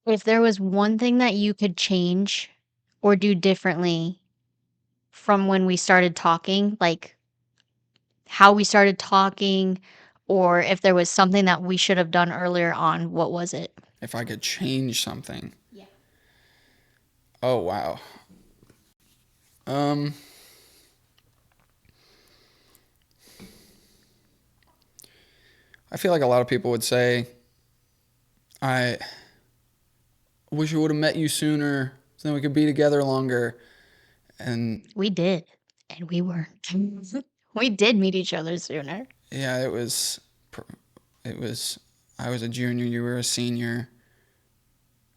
If there was one thing that you could change or do differently from when we started talking, like how we started talking, or if there was something that we should have done earlier on, what was it? If I could change something. Yeah. Oh, wow. Um, I feel like a lot of people would say, I wish I would have met you sooner so then we could be together longer. And We did, and we were. We did meet each other sooner. yeah, it was, I was a junior, you were a senior.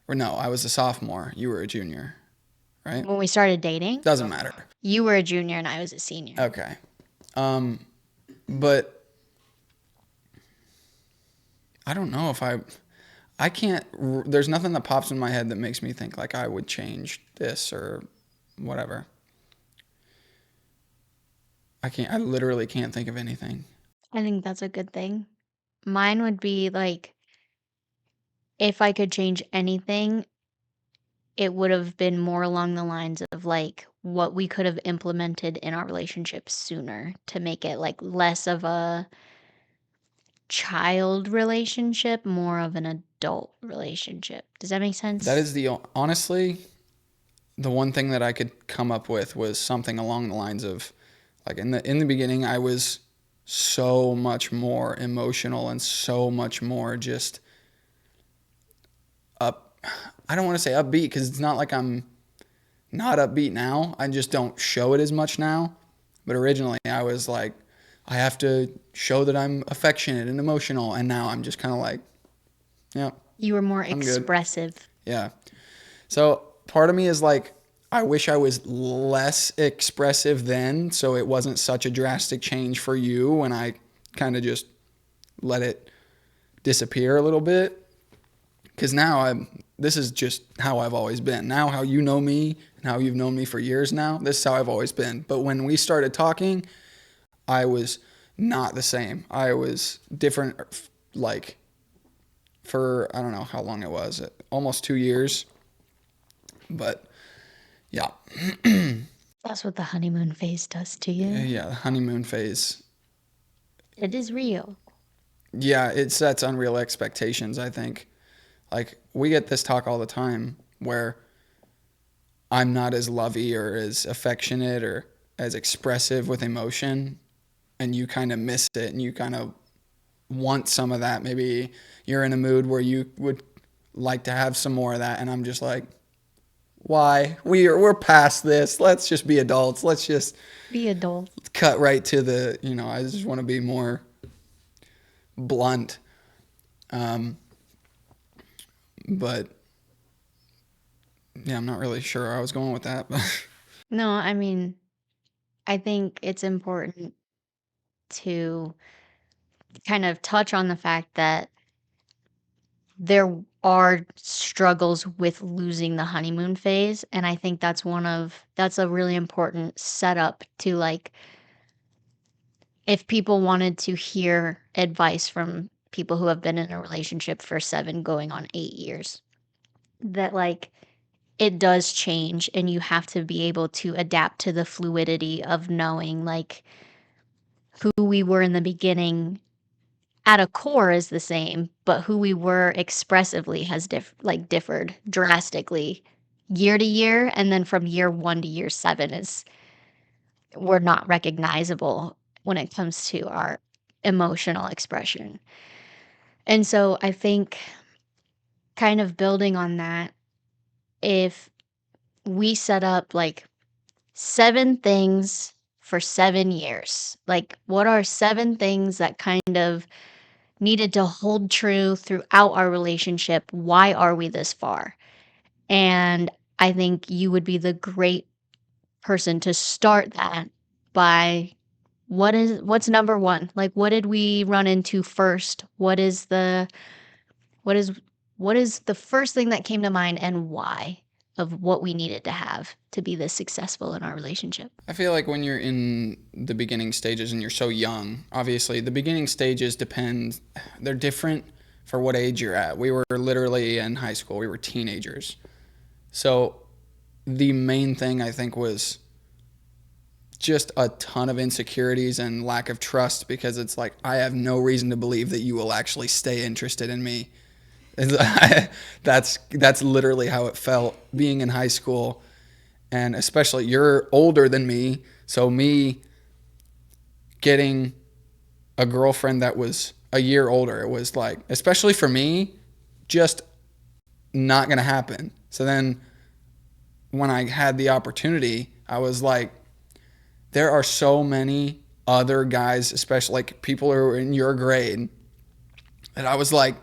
Or no, I was a sophomore, you were a junior, right? When we started dating, Doesn't matter. you were a junior and I was a senior. Okay. Um, but I don't know if I can't, there's nothing that pops in my head that makes me think like I would change this or whatever. I literally can't think of anything. I think that's a good thing. Mine would be like, if I could change anything, it would have been more along the lines of like what we could have implemented in our relationship sooner to make it like less of a child relationship, more of an adult relationship. Does that make That sense? is honestly, the one thing that I could come up with was something along the lines of like in the beginning I was so much more emotional and so much more just up. I don't want to say upbeat because it's not like I'm not upbeat now. I just don't show it as much now. But originally I was like, I have to show that I'm affectionate and emotional, and now I'm just kind of like, yeah, You were more I'm good. expressive. Yeah. So part of me is like, I wish I was less expressive then, so it wasn't such a drastic change for you when I kind of just let it disappear a little bit. Because now this is just how I've always been. Now, how you know me and how you've known me for years now, this is how I've always been. But when we started talking, I was not the same. I was different, like, for I don't know how long it was, almost 2 years. But yeah, That's what the honeymoon phase does to you. yeah, the honeymoon phase. It is real. Yeah, it sets unreal expectations, I think. Like, we get this talk all the time where I'm not as lovey or as affectionate or as expressive with emotion, and you kind of miss it and you kind of want some of that. Maybe you're in a mood where you would like to have some more of that, and I'm just like, why? We're past this. Let's just be adults. Let's just Be adult. cut right to the, I just want to be more blunt. Um, but yeah, I'm not really sure where I was going with that. No, I mean, I think it's important to kind of touch on the fact that there are struggles with losing the honeymoon phase, and I think that's a really important setup to, like, if people wanted to hear advice from people who have been in a relationship for 7 going on 8 years, that, like, it does change and you have to be able to adapt to the fluidity of knowing, like, who we were in the beginning at a core is the same, but who we were expressively has differed drastically year to year, and then from year 1 to year 7 is we're not recognizable when it comes to our emotional expression. And so I think kind of building on that, if we set up like 7 things for 7 years, like what are 7 things that kind of needed to hold true throughout our relationship? Why are we this far? And I think you would be the great person to start that by what's number 1? Like what did we run into first? What is what is the first thing that came to mind and why of what we needed to have to be this successful in our relationship? I feel like when you're in the beginning stages and you're so young, obviously the beginning stages they're different for what age you're at. We were literally in high school. We were teenagers. So the main thing I think was just a ton of insecurities and lack of trust, because it's like, I have no reason to believe that you will actually stay interested in me. That's literally how it felt being in high school. And especially, you're older than me. So me getting a girlfriend that was a year older, it was like, especially for me, just not going to happen. So then when I had the opportunity, I was like, there are so many other guys, especially like people who are in your grade, that I was like,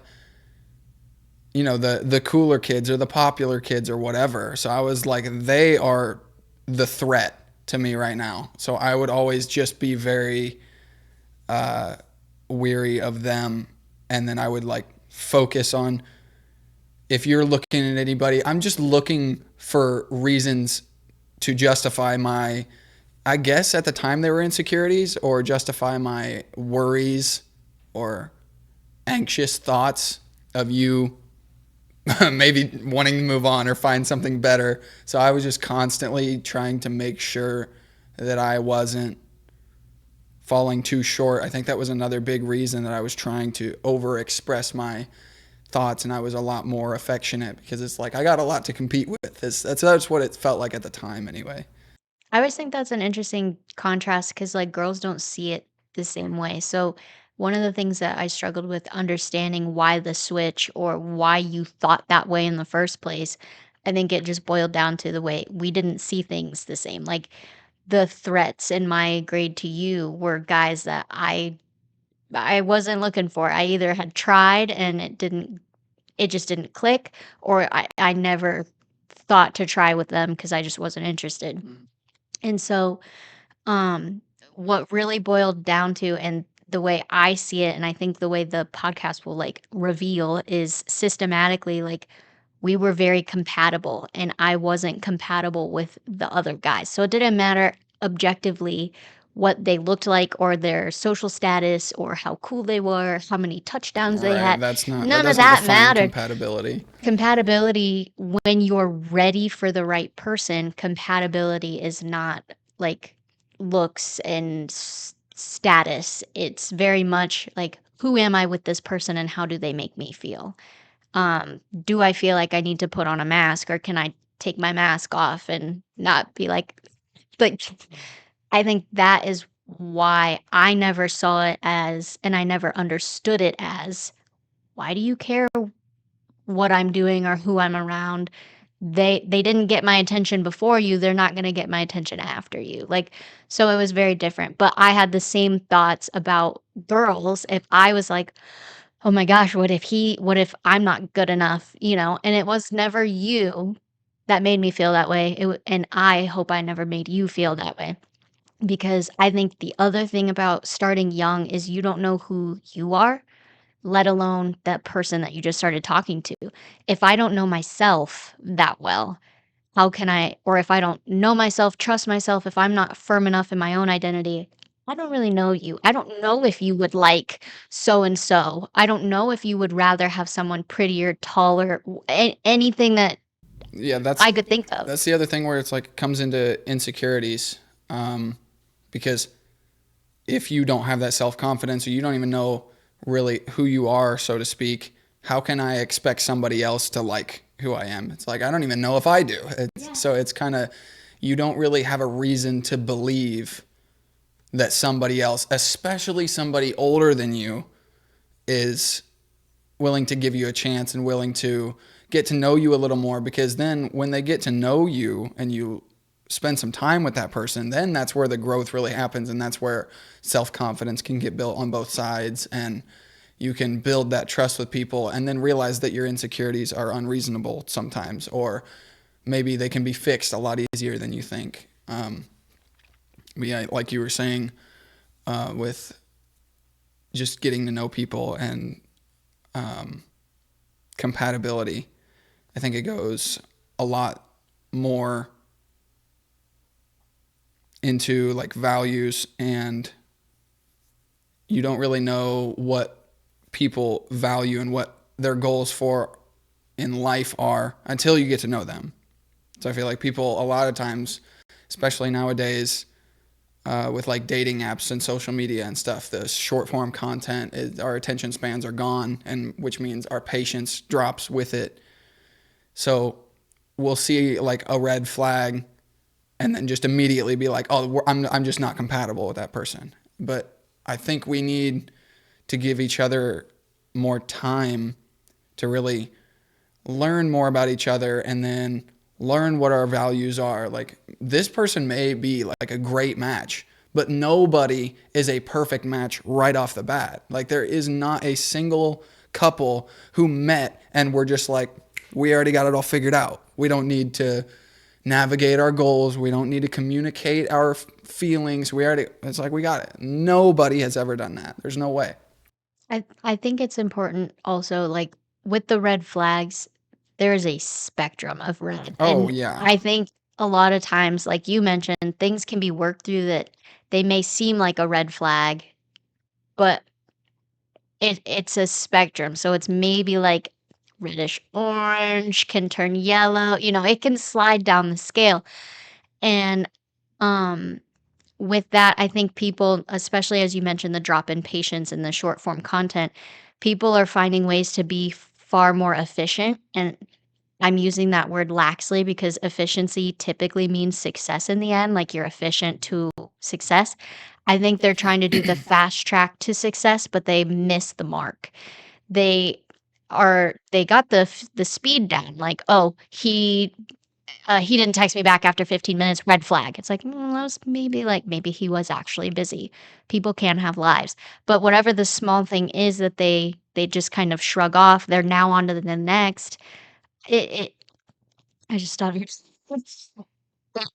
the cooler kids or the popular kids or whatever. So I was like, they are the threat to me right now. So I would always just be very weary of them. And then I would like focus on, if you're looking at anybody, I'm just looking for reasons to justify my, I guess at the time they were insecurities, or justify my worries or anxious thoughts of you maybe wanting to move on or find something better. So I was just constantly trying to make sure that I wasn't falling too short. I think that was another big reason that I was trying to over express my thoughts, and I was a lot more affectionate, because it's like, I got a lot to compete with. That's what it felt like at the time anyway. I always think that's an interesting contrast because, like, girls don't see it the same way. So, one of the things that I struggled with understanding why the switch or why you thought that way in the first place, I think it just boiled down to the way we didn't see things the same. Like, the threats in my grade to you were guys that I wasn't looking for. I either had tried and it just didn't click, or I never thought to try with them because I just wasn't interested. And so, um, what really boiled down to, and the way I see it, and I think the way the podcast will like reveal, is systematically like we were very compatible and I wasn't compatible with the other guys. So it didn't matter objectively what they looked like or their social status or how cool they were, how many touchdowns they Right. had. That None of doesn't that define mattered. compatibility. Compatibility, when you're ready for the right person, compatibility is not like looks and status. It's very much like, who am I with this person and how do they make me feel? Do I feel like I need to put on a mask, or can I take my mask off and not be like I think that is why I never saw it as, and I never understood it as, why do you care what I'm doing or who I'm around? They didn't get my attention before you, they're not gonna get my attention after you. Like, so it was very different, but I had the same thoughts about girls. If I was like, "Oh my gosh, what if I'm not good enough?" And it was never you that made me feel that way. And I hope I never made you feel that way, because I think the other thing about starting young is you don't know who you are, let alone that person that you just started talking to. If I don't know myself that well, how can I, or if I don't know myself, trust myself, if I'm not firm enough in my own identity, I don't really know you. I don't know if you would like so and so. I don't know if you would rather have someone prettier, taller, anything that Yeah, I could think of. that's the other thing where it's like it comes into insecurities, because if you don't have that self confidence, or you don't even know really who you are, so to speak, how can I expect somebody else to like who I am? It's like, I don't even know if I do. So it's kind of, you don't really have a reason to believe that somebody else, especially somebody older than you, is willing to give you a chance and willing to get to know you a little more, because then when they get to know you and you spend some time with that person, then that's where the growth really happens, and that's where self-confidence can get built on both sides, and you can build that trust with people, and then realize that your insecurities are unreasonable sometimes, or maybe they can be fixed a lot easier than you think. Yeah, like you were saying, with just getting to know people and compatibility, I think it goes a lot more into like values, and you don't really know what people value and what their goals for in life are until you get to know them. So I feel like people a lot of times, especially nowadays, with like dating apps and social media and stuff, the short form content, our attention spans are gone, and which means our patience drops with it. So we'll see like a red flag and then just immediately be like, oh, I'm just not compatible with that person. But I think we need to give each other more time to really learn more about each other and then learn what our values are. Like this person may be like a great match, but nobody is a perfect match right off the bat. Like there is not a single couple who met and were just like, we already got it all figured out. We don't need to navigate our goals. We don't need to communicate our feelings. It's like we got it. Nobody has ever done that. There's no way. I think it's important also, like, with the red flags, there is a spectrum of red, Oh, and yeah. I think a lot of times, like you mentioned, things can be worked through that they may seem like a red flag, but it's a spectrum, so it's maybe, like, reddish orange can turn yellow, it can slide down the scale, and, um with that, I think people, especially as you mentioned, the drop in patience and the short form content, people are finding ways to be far more efficient. And I'm using that word laxly because efficiency typically means success in the end, like you're efficient to success. I think they're trying to do the fast track to success, but they miss the mark. They they got the speed down, like, oh, he didn't text me back after 15 minutes, red flag. It's like, that was maybe he was actually busy. People can have lives. But whatever the small thing is that they just kind of shrug off, they're now on to the next. It I just thought it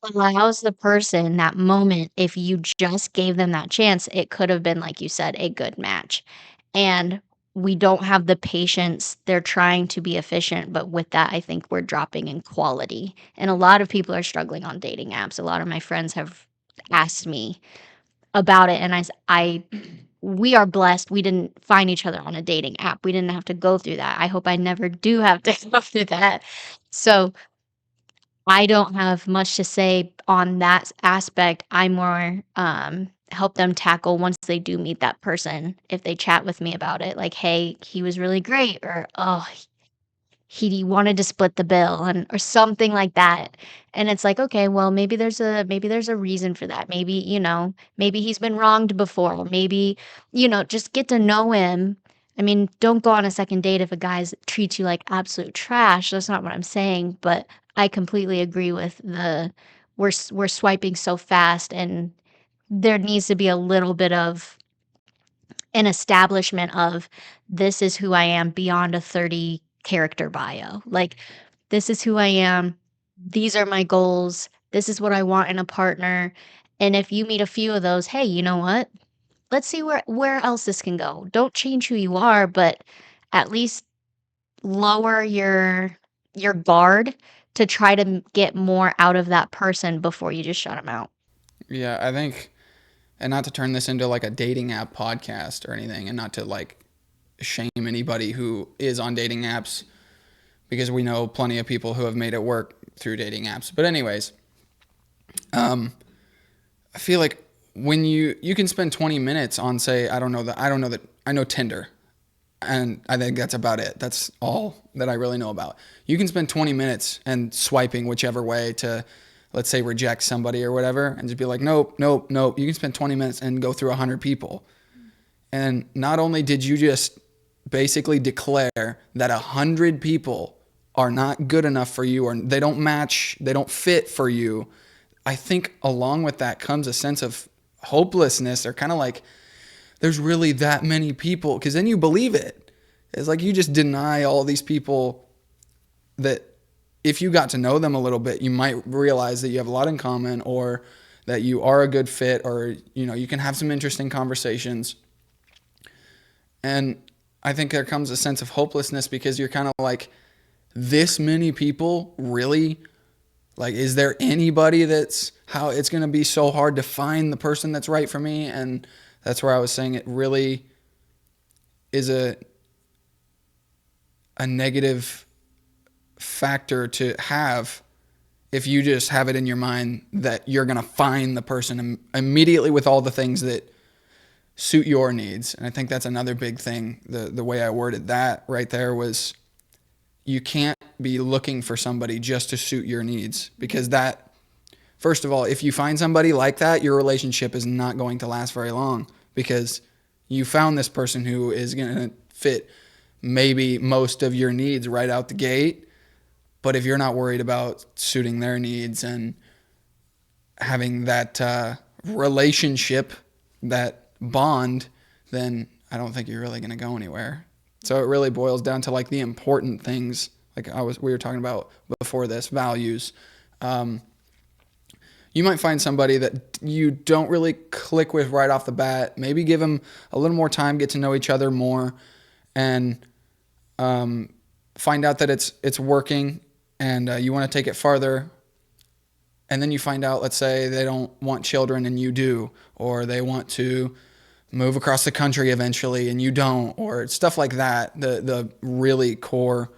allows the person that moment, if you just gave them that chance, it could have been, like you said, a good match. And we don't have the patience. They're trying to be efficient, but with that, I think we're dropping in quality. And a lot of people are struggling on dating apps. A lot of my friends have asked me about it, and we are blessed. We didn't find each other on a dating app. We didn't have to go through that. I hope I never do have to go through that. So I don't have much to say on that aspect. I more, help them tackle once they do meet that person. If they chat with me about it, like, "Hey, he was really great," or, "Oh, he wanted to split the bill," and or something like that. And it's like, okay, well, maybe there's a reason for that. Maybe, maybe he's been wronged before. Maybe, just get to know him. I mean, don't go on a second date if a guy's treats you like absolute trash. That's not what I'm saying, but I completely agree with we're swiping so fast, and there needs to be a little bit of an establishment of, "This is who I am beyond a 30 character bio." Like, "This is who I am. These are my goals. This is what I want in a partner." And if you meet a few of those, hey, you know what? Let's see where else this can go. Don't change who you are, but at least lower your guard to try to get more out of that person before you just shut them out. Yeah, I think, and not to turn this into like a dating app podcast or anything, and not to like shame anybody who is on dating apps because we know plenty of people who have made it work through dating apps. But anyways, I feel like when you can spend 20 minutes on, say, I know Tinder, and I think that's about it. That's all that I really know about. You can spend 20 minutes and swiping whichever way to, let's say, reject somebody or whatever, and just be like, nope, nope, nope. You can spend 20 minutes and go through 100 people. And not only did you just basically declare that 100 people are not good enough for you, or they don't match, they don't fit for you, I think along with that comes a sense of hopelessness, or kind of like there's really that many people, because then you believe it. It's like you just deny all these people that if you got to know them a little bit, you might realize that you have a lot in common, or that you are a good fit, or you can have some interesting conversations. And I think there comes a sense of hopelessness because you're kind of like, this many people really, like, is there anybody that's how it's going to be so hard to find the person that's right for me? And that's where I was saying it really is a negative factor to have if you just have it in your mind that you're going to find the person immediately with all the things that suit your needs. And I think that's another big thing. The way I worded that right there was, you can't be looking for somebody just to suit your needs, because that, first of all, if you find somebody like that, your relationship is not going to last very long, because you found this person who is going to fit maybe most of your needs right out the gate. But if you're not worried about suiting their needs and having that relationship, that bond, then I don't think you're really going to go anywhere. So it really boils down to like the important things, like we were talking about before this, values. You might find somebody that you don't really click with right off the bat. Maybe give them a little more time, get to know each other more, and find out that it's working, and you want to take it farther. And then you find out, let's say they don't want children and you do, or they want to move across the country eventually and you don't, or stuff like that. The really core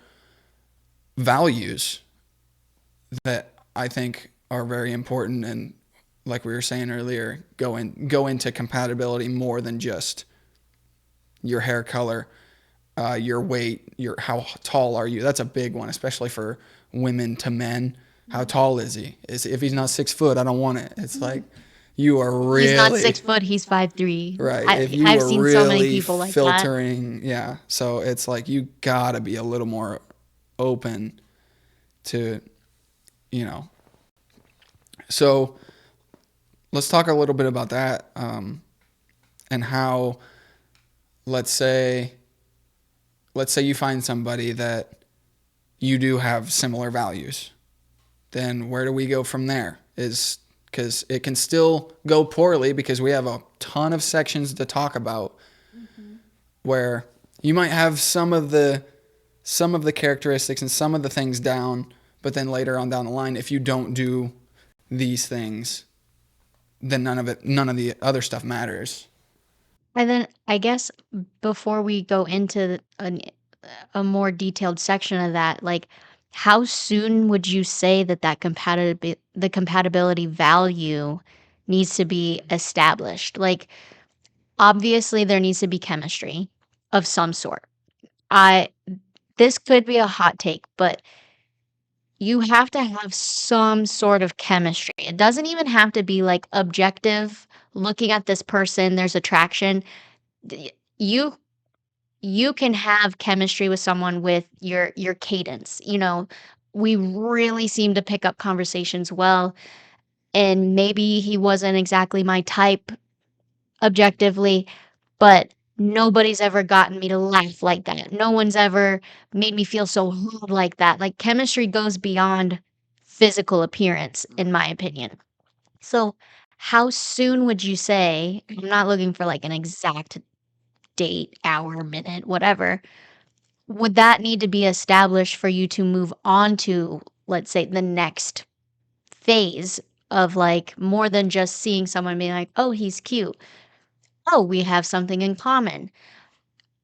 values that I think are very important, and like we were saying earlier, go into compatibility more than just your hair color, your weight, how tall are you. That's a big one, especially for women to men. How tall is he? If he's not 6 foot, I don't want it. It's like, you are really, He's not 6 foot. He's 5'3". right. If you I've are seen so many really people like that. filtering, yeah. So it's like, you gotta be a little more open to, So let's talk a little bit about that, and how, let's say you find somebody that you do have similar values. Then where do we go from there? Is because it can still go poorly, because we have a ton of sections to talk about, where you might have some of the characteristics and some of the things down, but then later on down the line, if you don't do these things, then none of the other stuff matters. And then I guess before we go into a more detailed section of that, like, how soon would you say that the compatibility value needs to be established? Like, obviously there needs to be chemistry of some sort. I This could be a hot take, but you have to have some sort of chemistry. It doesn't even have to be like objective, looking at this person, there's attraction. D- You you can have chemistry with someone with your cadence. We really seem to pick up conversations well, and maybe he wasn't exactly my type objectively, but nobody's ever gotten me to laugh like that. No one's ever made me feel so hard like that. Like, chemistry goes beyond physical appearance, in my opinion. So, how soon would you say, I'm not looking for like an exact date, hour, minute, whatever, would that need to be established for you to move on to, let's say, the next phase of like more than just seeing someone being like, oh, he's cute. Oh, we have something in common.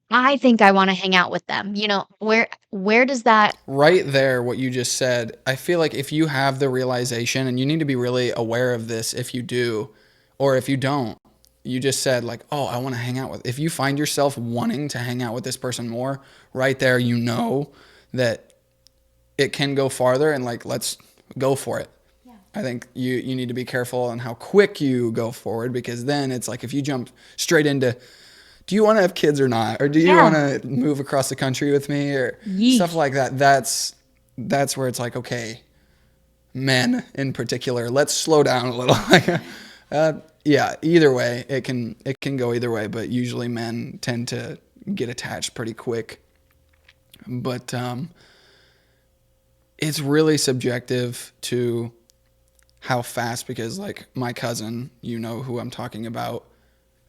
I think I wanna hang out with them. Where does that Right there, what you just said, I feel like if you have the realization, and you need to be really aware of this if you do, or if you don't, you just said like, oh, I want to hang out with, if you find yourself wanting to hang out with this person more, right there, that it can go farther, and like, let's go for it. I think you need to be careful on how quick you go forward, because then it's like, if you jump straight into, do you want to have kids or not? Or do you want Yeah. to move across the country with me, or stuff Yeesh. like that? That's where it's like, okay, men in particular, let's slow down a little. uh, yeah, either way, it can go either way, but usually men tend to get attached pretty quick. But it's really subjective to how fast, because like my cousin, who I'm talking about,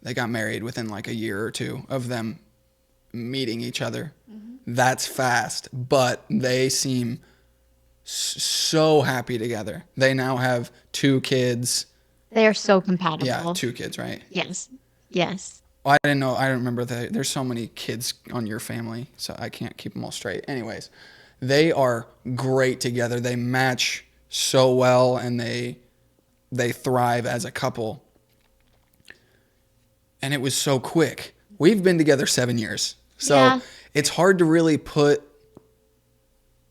they got married within like a year or two of them meeting each other. That's fast, but they seem so happy together. They now have 2 kids. They are so Yeah, compatible. 2 kids, right? Yes. Yes. I didn't know. I don't remember that. There's so many kids on your family, so I can't keep them all straight. Anyways, they are great together. They match so well, and they thrive as a couple. And it was so quick. We've been together 7 years, so Yeah. it's hard to really put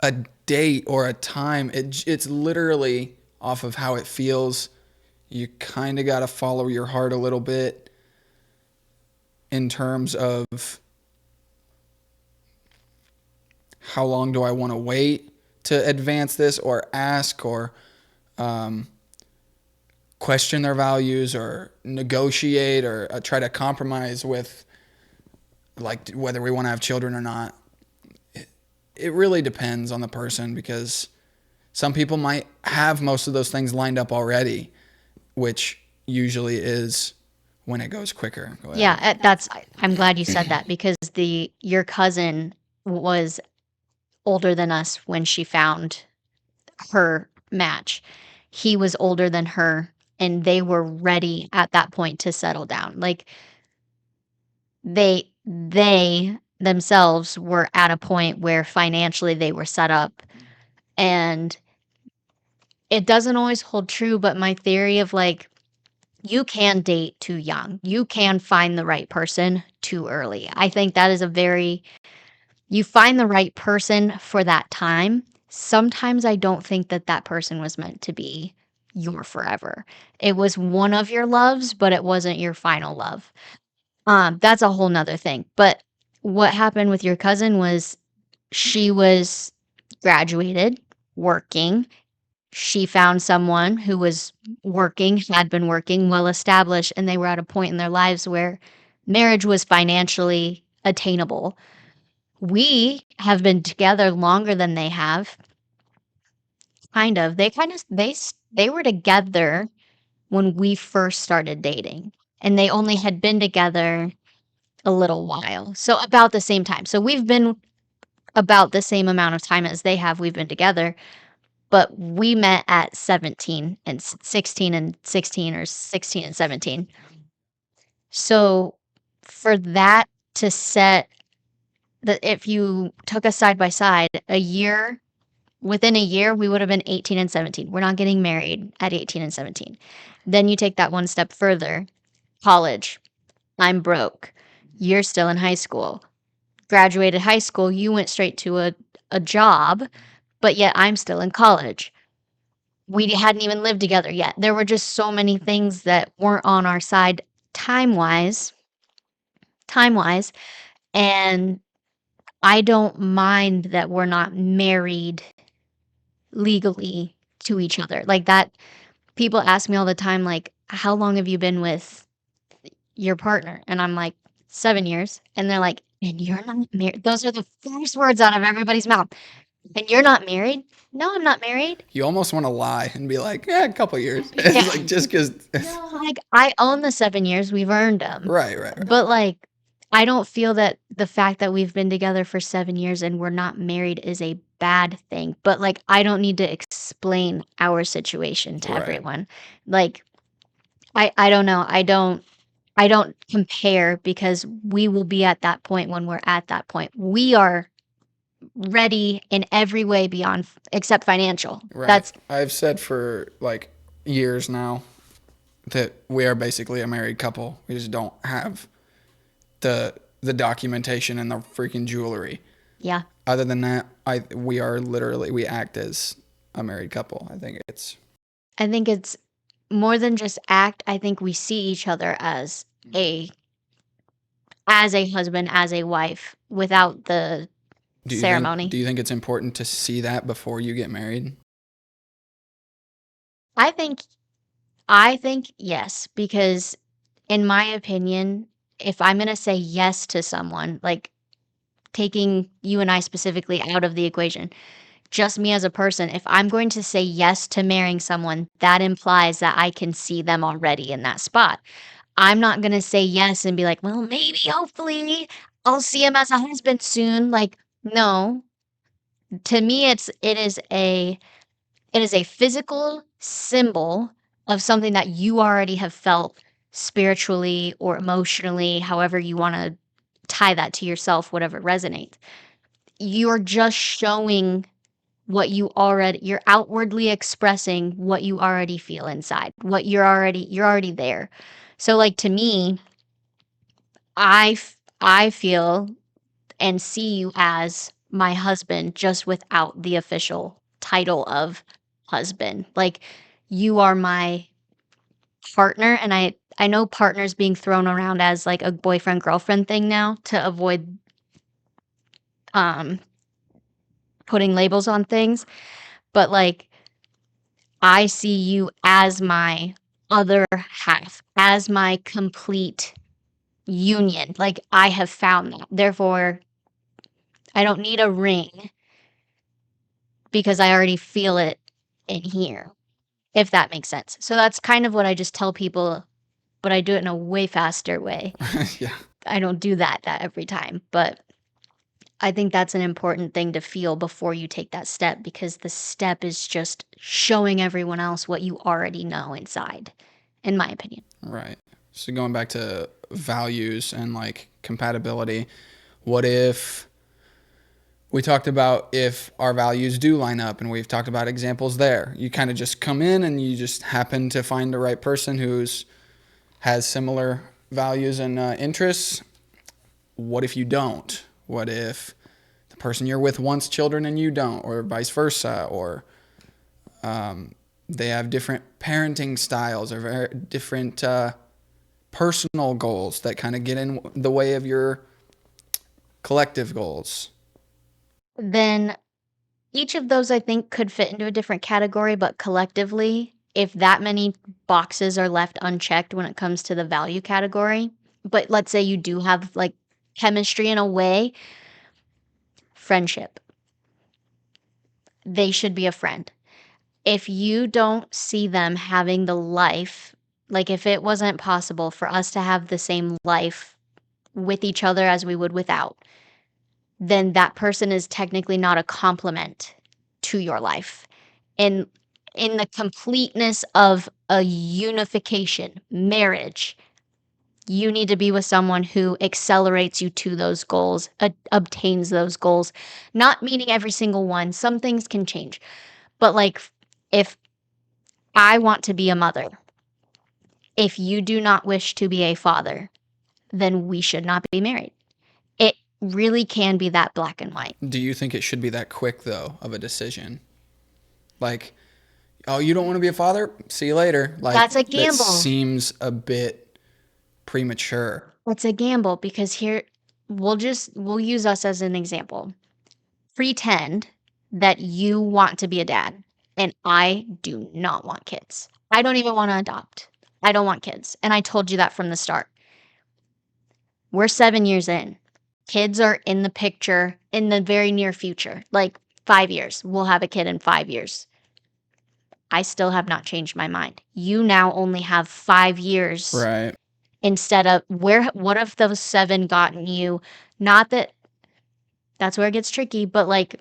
a date or a time. It's literally off of how it feels. You kind of got to follow your heart a little bit in terms of how long do I want to wait to advance this or ask or um, question their values or negotiate or try to compromise with like whether we want to have children or not. It really depends on the person because some people might have most of those things lined up already, which usually is when it goes quicker. Go Yeah, ahead. I'm glad you said that because the your cousin was older than us when she found her match. He was older than her and they were ready at that point to settle down. Like they themselves were at a point where financially they were set up, and it doesn't always hold true, but my theory of like you can date too young. You can find the right person too early. I think that is a very you find the right person for that time. Sometimes I don't think that that person was meant to be your forever. It was one of your loves, but it wasn't your final love. That's a whole nother thing. But what happened with your cousin was she was graduated, working. She found someone who was working, had been working, well established, and they were at a point in their lives where marriage was financially attainable. We have been together longer than they have, kind of. They were together when we first started dating, and they only had been together a little while. So about the same time. So we've been about the same amount of time as they have. We've been together, but we met at 17 and 16 and 16 or 16 and 17. So for that to set that if you took us side by side, within a year, we would have been 18 and 17. We're not getting married at 18 and 17. Then you take that one step further, college. I'm broke. You're still in high school. Graduated high school, you went straight to a job, but yet I'm still in college. We hadn't even lived together yet. There were just so many things that weren't on our side time-wise, time-wise, and I don't mind that we're not married legally to each other. Like that people ask me all the time like, "How long have you been with your partner?" And I'm like, "7 years." And they're like, "And you're not married?" Those are the first words out of everybody's mouth. "And you're not married?" "No, I'm not married." You almost want to lie and be like, yeah, a couple years. Yeah. It's like just because. No, like, I own the 7 years, we've earned them. Right, right, right. But, like, I don't feel that the fact that we've been together for 7 years and we're not married is a bad thing, but, like, I don't need to explain our situation to Right. everyone. Like, I don't know, I don't compare because we will be at that point when we're at that point. We are ready in every way beyond except financial. Right. That's I've said for like years now that we are basically a married couple. We just don't have the documentation and the freaking jewelry. yeah. Other than that, we are literally we act as a married couple. I think it's I think it's more than just act. I think we see each other a as a husband, as a wife without the do ceremony. you think it's important to see that before you get married? I think I think yes, because in my opinion, if I'm going to say yes to someone, like taking you and I specifically out of the equation, just me as a person, if I'm going to say yes to marrying someone, that implies that I can see them already in that spot. I'm not gonna say yes and be like, "Well, maybe, hopefully, I'll see him as a husband soon." Like, no. To me, it is a physical symbol of something that you already have felt spiritually or emotionally, however you want to tie that to yourself, whatever resonates. You're just showing what you're outwardly expressing what you already feel inside, what you're already there. So like to me, I feel and see you as my husband just without the official title of husband. Like you are my partner, and I know partner's being thrown around as like a boyfriend girlfriend thing now to avoid um putting labels on things, but like I see you as my other half, as my complete union. Like I have found that. Therefore, I don't need a ring because I already feel it in here, if that makes sense. So that's kind of what I just tell people, but I do it in a way faster way. Yeah. I don't do that every time, but I think that's an important thing to feel before you take that step, because the step is just showing everyone else what you already know inside, in my opinion. Right. So going back to values and like compatibility, what if we talked about if our values do line up, and we've talked about examples there. You kind of just come in and you just happen to find the right person who's has similar values and interests. What if you don't? What if the person you're with wants children and you don't, or vice versa, or they have different parenting styles or very different personal goals that kind of get in the way of your collective goals? Then each of those I think could fit into a different category, but collectively, if that many boxes are left unchecked when it comes to the value category, but let's say you do have like chemistry in a way, friendship, they should be a friend. If you don't see them having the life, like if it wasn't possible for us to have the same life with each other as we would without, then that person is technically not a complement to your life. And in the completeness of a unification, marriage, you need to be with someone who accelerates you to those goals, obtains those goals, not meeting every single one. Some things can change. But like if I want to be a mother, if you do not wish to be a father, then we should not be married. It really can be that black and white. Do you think it should be that quick though of a decision? Like, oh, you don't want to be a father? See you later. Like That's a that gamble. seems a bit premature. It's a gamble because here we'll use us as an example. Pretend that you want to be a dad and I do not want kids. I don't even want to adopt. I don't want kids. And I told you that from the start. We're 7 years in. Kids are in the picture in the very near future. Like 5 years. We'll have a kid in 5 years. I still have not changed my mind. You now only have 5 years Right. instead of what have those 7 gotten you? Not that that's where it gets tricky, but like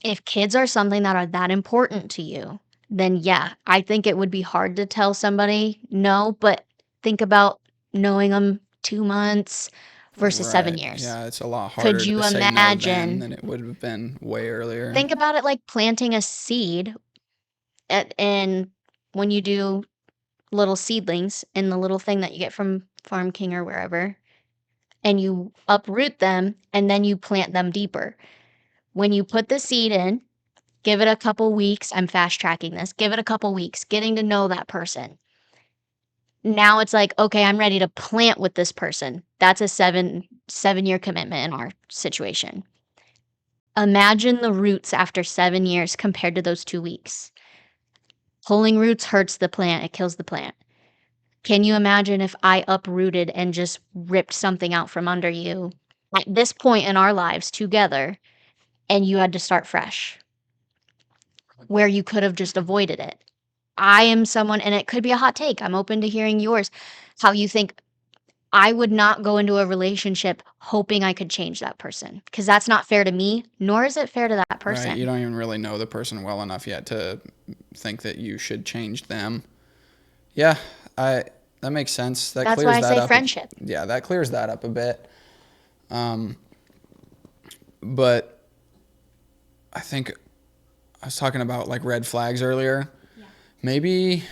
if kids are something that are that important to you, then yeah, I think it would be hard to tell somebody no, but think about knowing them 2 months versus 7 Right. years. Yeah, it's a lot Could harder you to say no then imagine? than it would have been way earlier. Think about it like planting a seed and when you do little seedlings in the little thing that you get from Farm King or wherever, and you uproot them and then you plant them deeper. When you put the seed in, give it a couple weeks. I'm fast tracking this. Give it a couple weeks, getting to know that person. Now it's like, okay, I'm ready to plant with this person. That's a 7-year commitment in our situation. Imagine the roots after 7 years compared to those 2 weeks. Pulling roots hurts the plant, it kills the plant. Can you imagine if I uprooted and just ripped something out from under you at this point in our lives together and you had to start fresh where you could have just avoided it? I am someone, and it could be a hot take. I'm open to hearing yours, how you think. I would not go into a relationship hoping I could change that person because that's not fair to me, nor is it fair to that Right. You person. don't even really know the person well enough yet to think that you should change them. Yeah, I That makes sense. That That's why clears I that say up. friendship. Yeah, that clears that up a bit. Um, but I think I was talking about like red flags earlier. Yeah. Maybe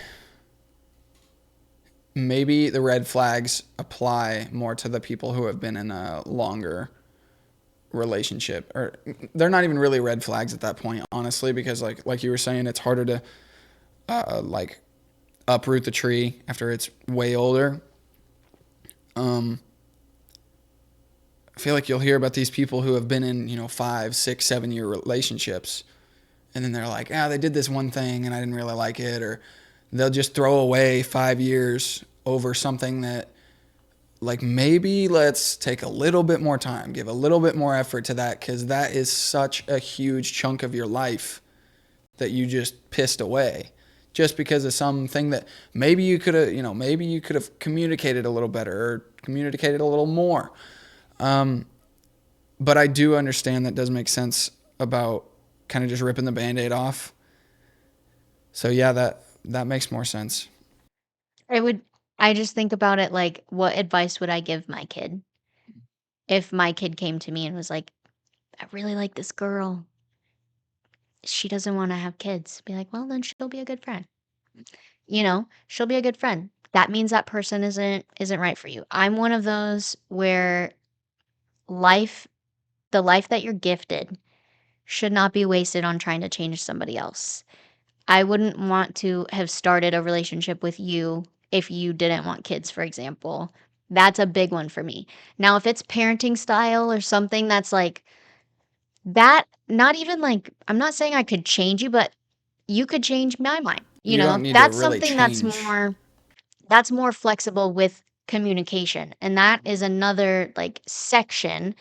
maybe the red flags apply more to the people who have been in a longer relationship, or they're not even really red flags at that point, honestly, because like you were saying, it's harder to like uproot the tree after it's way older. um I feel like you'll hear about these people who have been in, 5, 6, 7 year relationships, and then they're like, they did this one thing and I didn't really like it, or they'll just throw away 5 years over something that, like, maybe let's take a little bit more time, give a little bit more effort to that, because that is such a huge chunk of your life that you just pissed away just because of something that maybe you could have, maybe you could have communicated a little better or communicated a little more. But I do understand that does make sense about kind of just ripping the band-aid off. So yeah, that makes more sense. I would I just think about it like, what advice would I give my kid? If my kid came to me and was like, "I really like this girl. She doesn't wanna have kids." Be like, "Well, then she'll be a good friend." She'll be a good friend. That means that person isn't right for you. I'm one of those where life the life that you're gifted should not be wasted on trying to change somebody else. I wouldn't want to have started a relationship with you if you didn't want kids, for example. That's a big one for me. Now, if it's parenting style or something that's like that, not even like I'm not saying I could change you, but you could change my mind. You don't If need to that's really something change. that's more flexible with communication. And that is another like section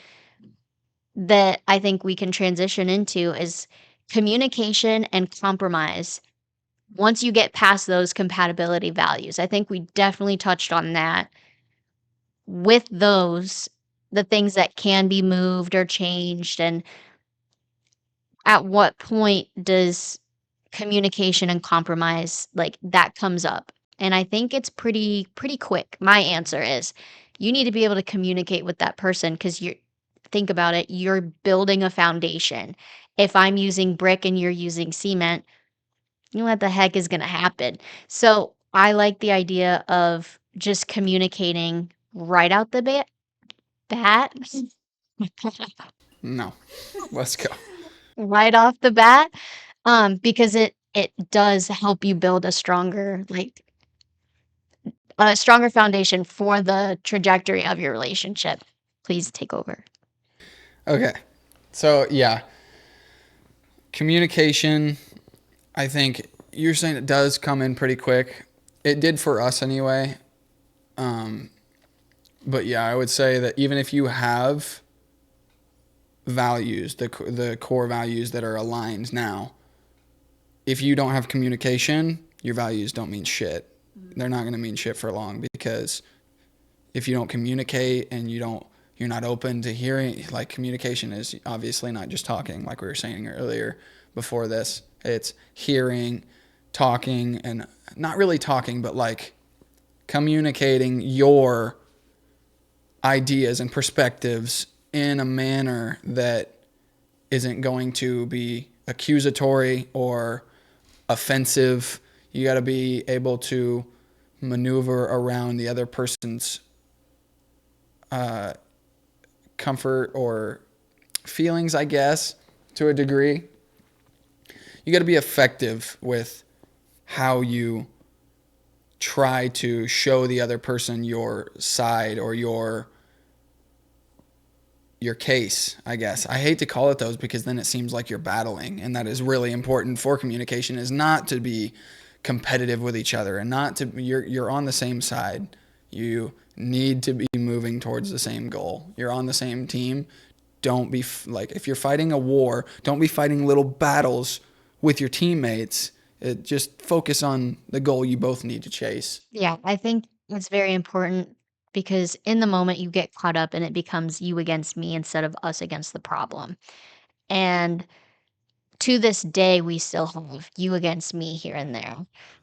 that I think we can transition into is communication and compromise once you get past those compatibility values. I think we definitely touched on that. With those, the things that can be moved or changed, and at what point does communication and compromise like that comes up? And I think it's pretty quick. My answer is you need to be able to communicate with that person because you think about it, you're building a foundation. If I'm using brick and you're using cement, what the heck is going to happen? So I like the idea of just communicating right out the bat, No. Let's go. right off the bat, because it does help you build a stronger foundation for the trajectory of your relationship. Please take over. Okay. So yeah, communication, I think you're saying it does come in pretty quick. It did for us anyway. Um, but yeah, I would say that even if you have values, the core values that are aligned now, if you don't have communication, your values don't mean shit. They're not going to mean shit for long, because if you don't communicate and you're not open to hearing, like, communication is obviously not just talking, like we were saying earlier before this. It's hearing, talking, and not really talking, but like communicating your ideas and perspectives in a manner that isn't going to be accusatory or offensive. You got to be able to maneuver around the other person's uh, comfort or feelings, I guess, to a degree. You got to be effective with how you try to show the other person your side or your case, I guess. I hate to call it those because then it seems like you're battling, and that is really important for communication, is not to be competitive with each other and not to you're on the same side. You need to be moving towards the same goal. You're on the same team. Don't be like, if you're fighting a war, don't be fighting little battles with your teammates. Just focus on the goal you both need to chase. Yeah, I think it's very important because in the moment you get caught up and it becomes you against me instead of us against the problem. And to this day, we still have you against me here and there.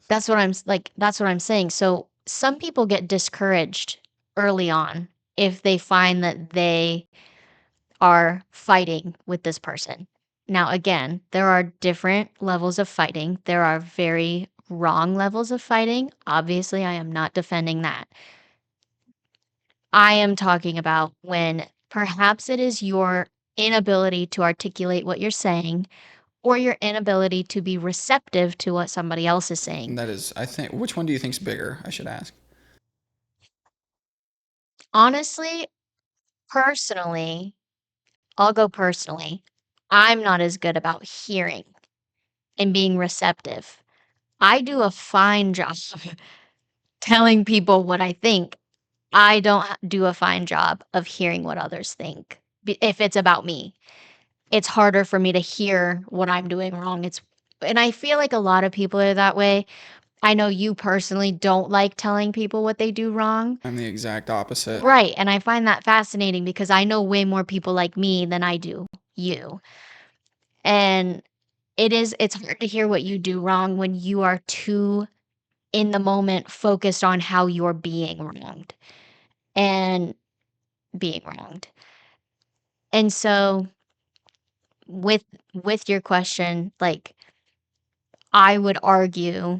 That's what I'm saying. So some people get discouraged early on if they find that they are fighting with this person. Now, again, there are different levels of fighting. There are very wrong levels of fighting. Obviously, I am not defending that. I am talking about when perhaps it is your inability to articulate what you're saying or your inability to be receptive to what somebody else is saying. That is, I think, which one do you think's bigger? I should ask. Honestly, personally, I'll go personally. I'm not as good about hearing and being receptive. I do a fine job telling people what I think. I don't do a fine job of hearing what others think. If it's about me, it's harder for me to hear what I'm doing wrong. And I feel like a lot of people are that way. I know you personally don't like telling people what they do wrong. I'm the exact opposite. Right. And I find that fascinating because I know way more people like me than I do you. And it's hard to hear what you do wrong when you are too in the moment focused on how you're being wronged and being wronged. And so with your question, like I would argue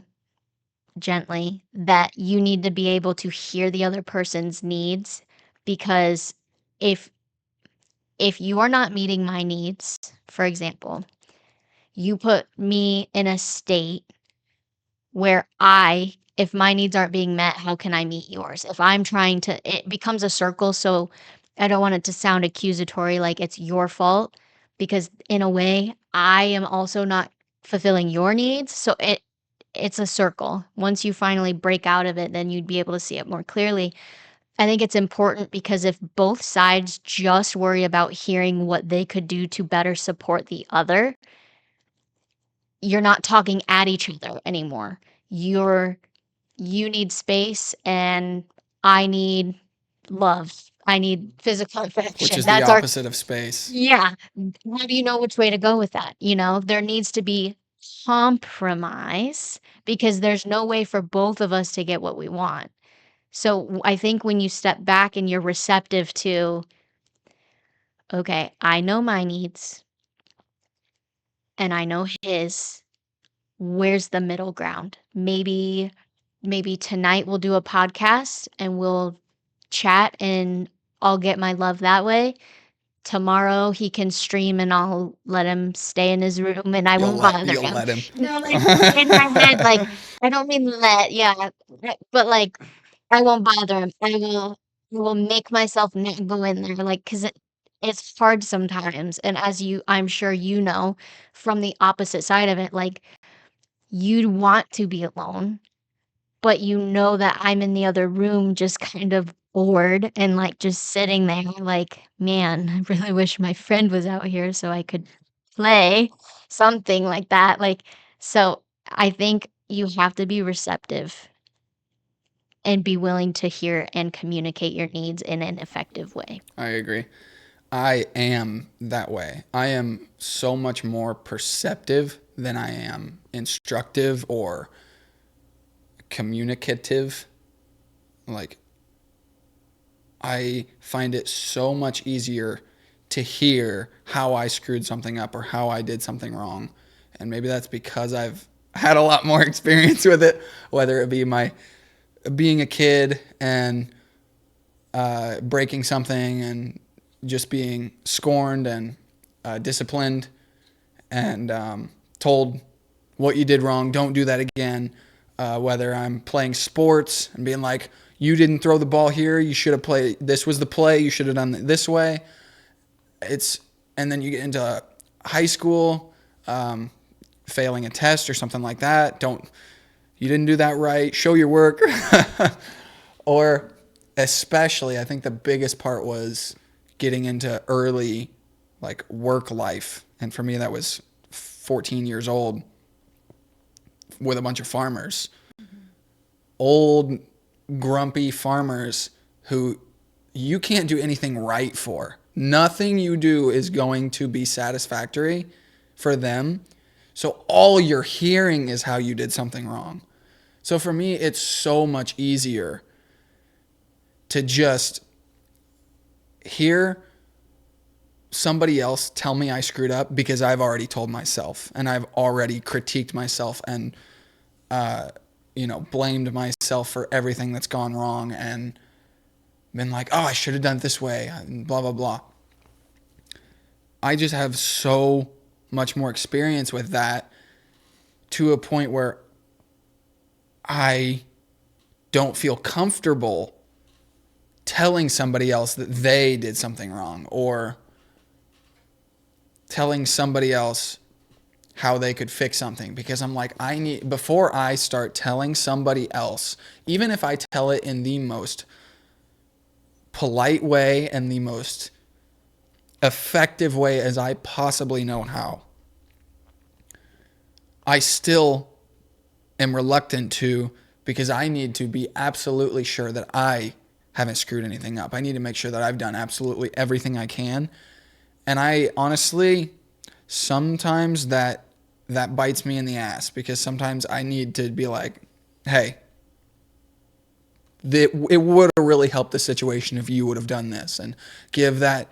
gently that you need to be able to hear the other person's needs because if you are not meeting my needs, for example, you put me in a state where if my needs aren't being met, how can I meet yours? If I'm trying to, it becomes a circle. So I don't want it to sound accusatory like it's your fault because in a way, I am also not fulfilling your needs. So it's a circle. Once you finally break out of it, then you'd be able to see it more clearly. I think it's important because if both sides just worry about hearing what they could do to better support the other, you're not talking at each other anymore. You're you need space and I need love. I need physical Which affection. is the That's our opposite of space. yeah. How do you know which way to go with that? There needs to be compromise because there's no way for both of us to get what we want. So I think when you step back and you're receptive to, okay, I know my needs and I know his, where's the middle ground? Maybe tonight we'll do a podcast and we'll chat and I'll get my love that way. Tomorrow he can stream and I'll let him stay in his room and I won't bother You'll him. let him. No, like in my head, like I don't mean let, yeah, but like I won't bother him. I will make myself not go in there, like, 'cause it's hard sometimes. And as I'm sure you know from the opposite side of it, like you'd want to be alone but you know that I'm in the other room just kind of bored and, like, just sitting there like, "Man, I really wish my friend was out here so I could play," something like that, like, so I think you have to be receptive and be willing to hear and communicate your needs in an effective way. I agree. I am that way. I am so much more perceptive than I am instructive or communicative. Like, I find it so much easier to hear how I screwed something up or how I did something wrong. And maybe that's because I've had a lot more experience with it, whether it be my being a kid and breaking something and just being scorned and disciplined and told what you did wrong, don't do that again. Whether I'm playing sports and being like, you didn't throw the ball here, you should have played, this was the play, you should have done it this way. And then you get into high school, failing a test or something like that. You didn't do that right, show your work. Or especially, I think the biggest part was getting into early like work life. And for me, that was 14 years old with a bunch of farmers, old grumpy farmers who you can't do anything right for. Nothing you do is going to be satisfactory for them. So all you're hearing is how you did something wrong. So for me, it's so much easier to just hear somebody else tell me I screwed up because I've already told myself and I've already critiqued myself and, blamed myself for everything that's gone wrong and been like, oh, I should have done it this way, and blah, blah, blah. I just have so much more experience with that to a point where I don't feel comfortable telling somebody else that they did something wrong or telling somebody else how they could fix something, because I'm like, before I start telling somebody else, even if I tell it in the most polite way and the most effective way as I possibly know how, I still am reluctant to, because I need to be absolutely sure that I haven't screwed anything up. I need to make sure that I've done absolutely everything I can. And I honestly, sometimes that bites me in the ass, because sometimes I need to be like, hey, it would have really helped the situation if you would have done this, and give that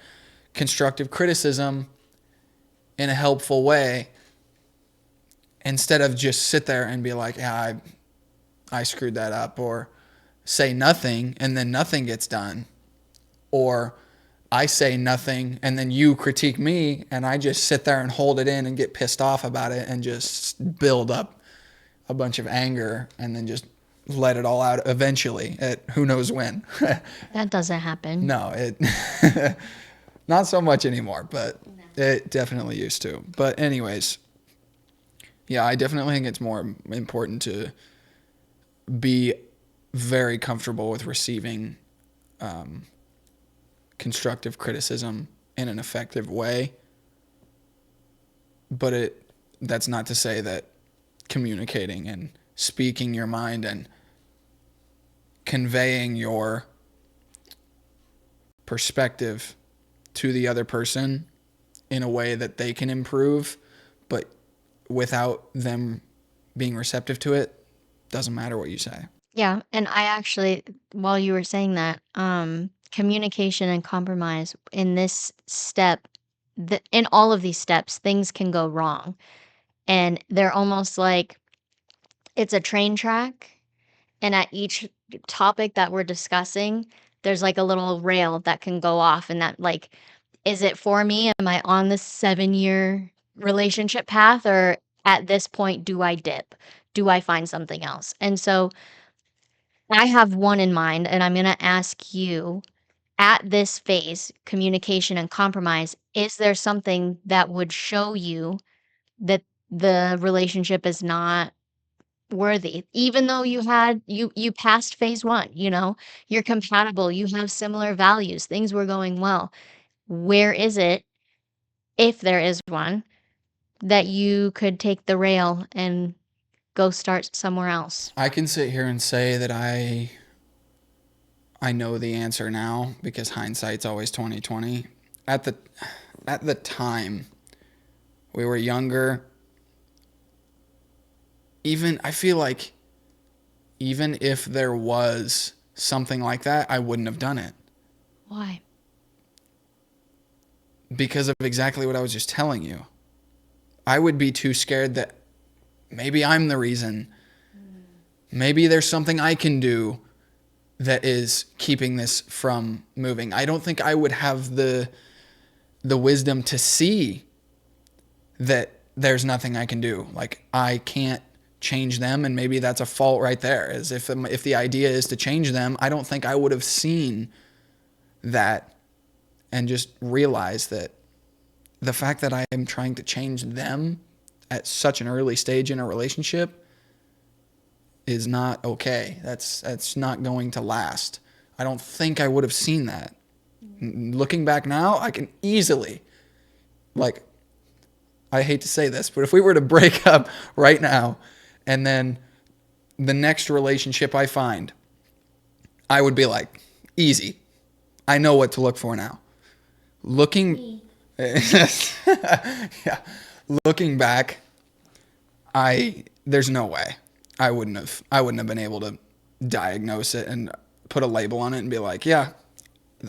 constructive criticism in a helpful way, instead of just sit there and be like, yeah, I screwed that up, or say nothing and then nothing gets done, or I say nothing and then you critique me and I just sit there and hold it in and get pissed off about it and just build up a bunch of anger and then just let it all out eventually at who knows when. That doesn't happen. No, not so much anymore, but it definitely used to. But anyways, yeah, I definitely think it's more important to be very comfortable with receiving constructive criticism in an effective way. But that's not to say that communicating and speaking your mind and conveying your perspective to the other person in a way that they can improve, but without them being receptive to it, doesn't matter what you say. Yeah, and I actually, while you were saying that, communication and compromise in this step, in all of these steps, things can go wrong. And they're almost like it's a train track. And at each topic that we're discussing, there's like a little rail that can go off. And that, like, is it for me? Am I on this 7-year relationship path? Or at this point, do I dip? Do I find something else? And so I have one in mind, and I'm going to ask you, at this phase, communication and compromise, is there something that would show you that the relationship is not worthy, even though you passed phase 1, you're compatible, you have similar values, things were going well. Where is it, if there is one, that you could take the rail and go start somewhere else? I can sit here and say that I know the answer now, because hindsight's always 2020. At the time we were younger, I feel like even if there was something like that, I wouldn't have done it, Why? because of exactly what I was just telling you. I would be too scared that maybe I'm the reason. Maybe there's something I can do that is keeping this from moving. I don't think I would have the wisdom to see that there's nothing I can do. Like, I can't change them, and maybe that's a fault right there. As if the idea is to change them, I don't think I would have seen that and just realized that the fact that I am trying to change them at such an early stage in a relationship is not okay. That's not going to last. I don't think I would have seen that. Looking back now, I can easily, like, I hate to say this, but if we were to break up right now and then the next relationship I find, I would be like, easy. I know what to look for now. Yeah. Looking back, there's no way. I wouldn't have been able to diagnose it and put a label on it and be like, yeah,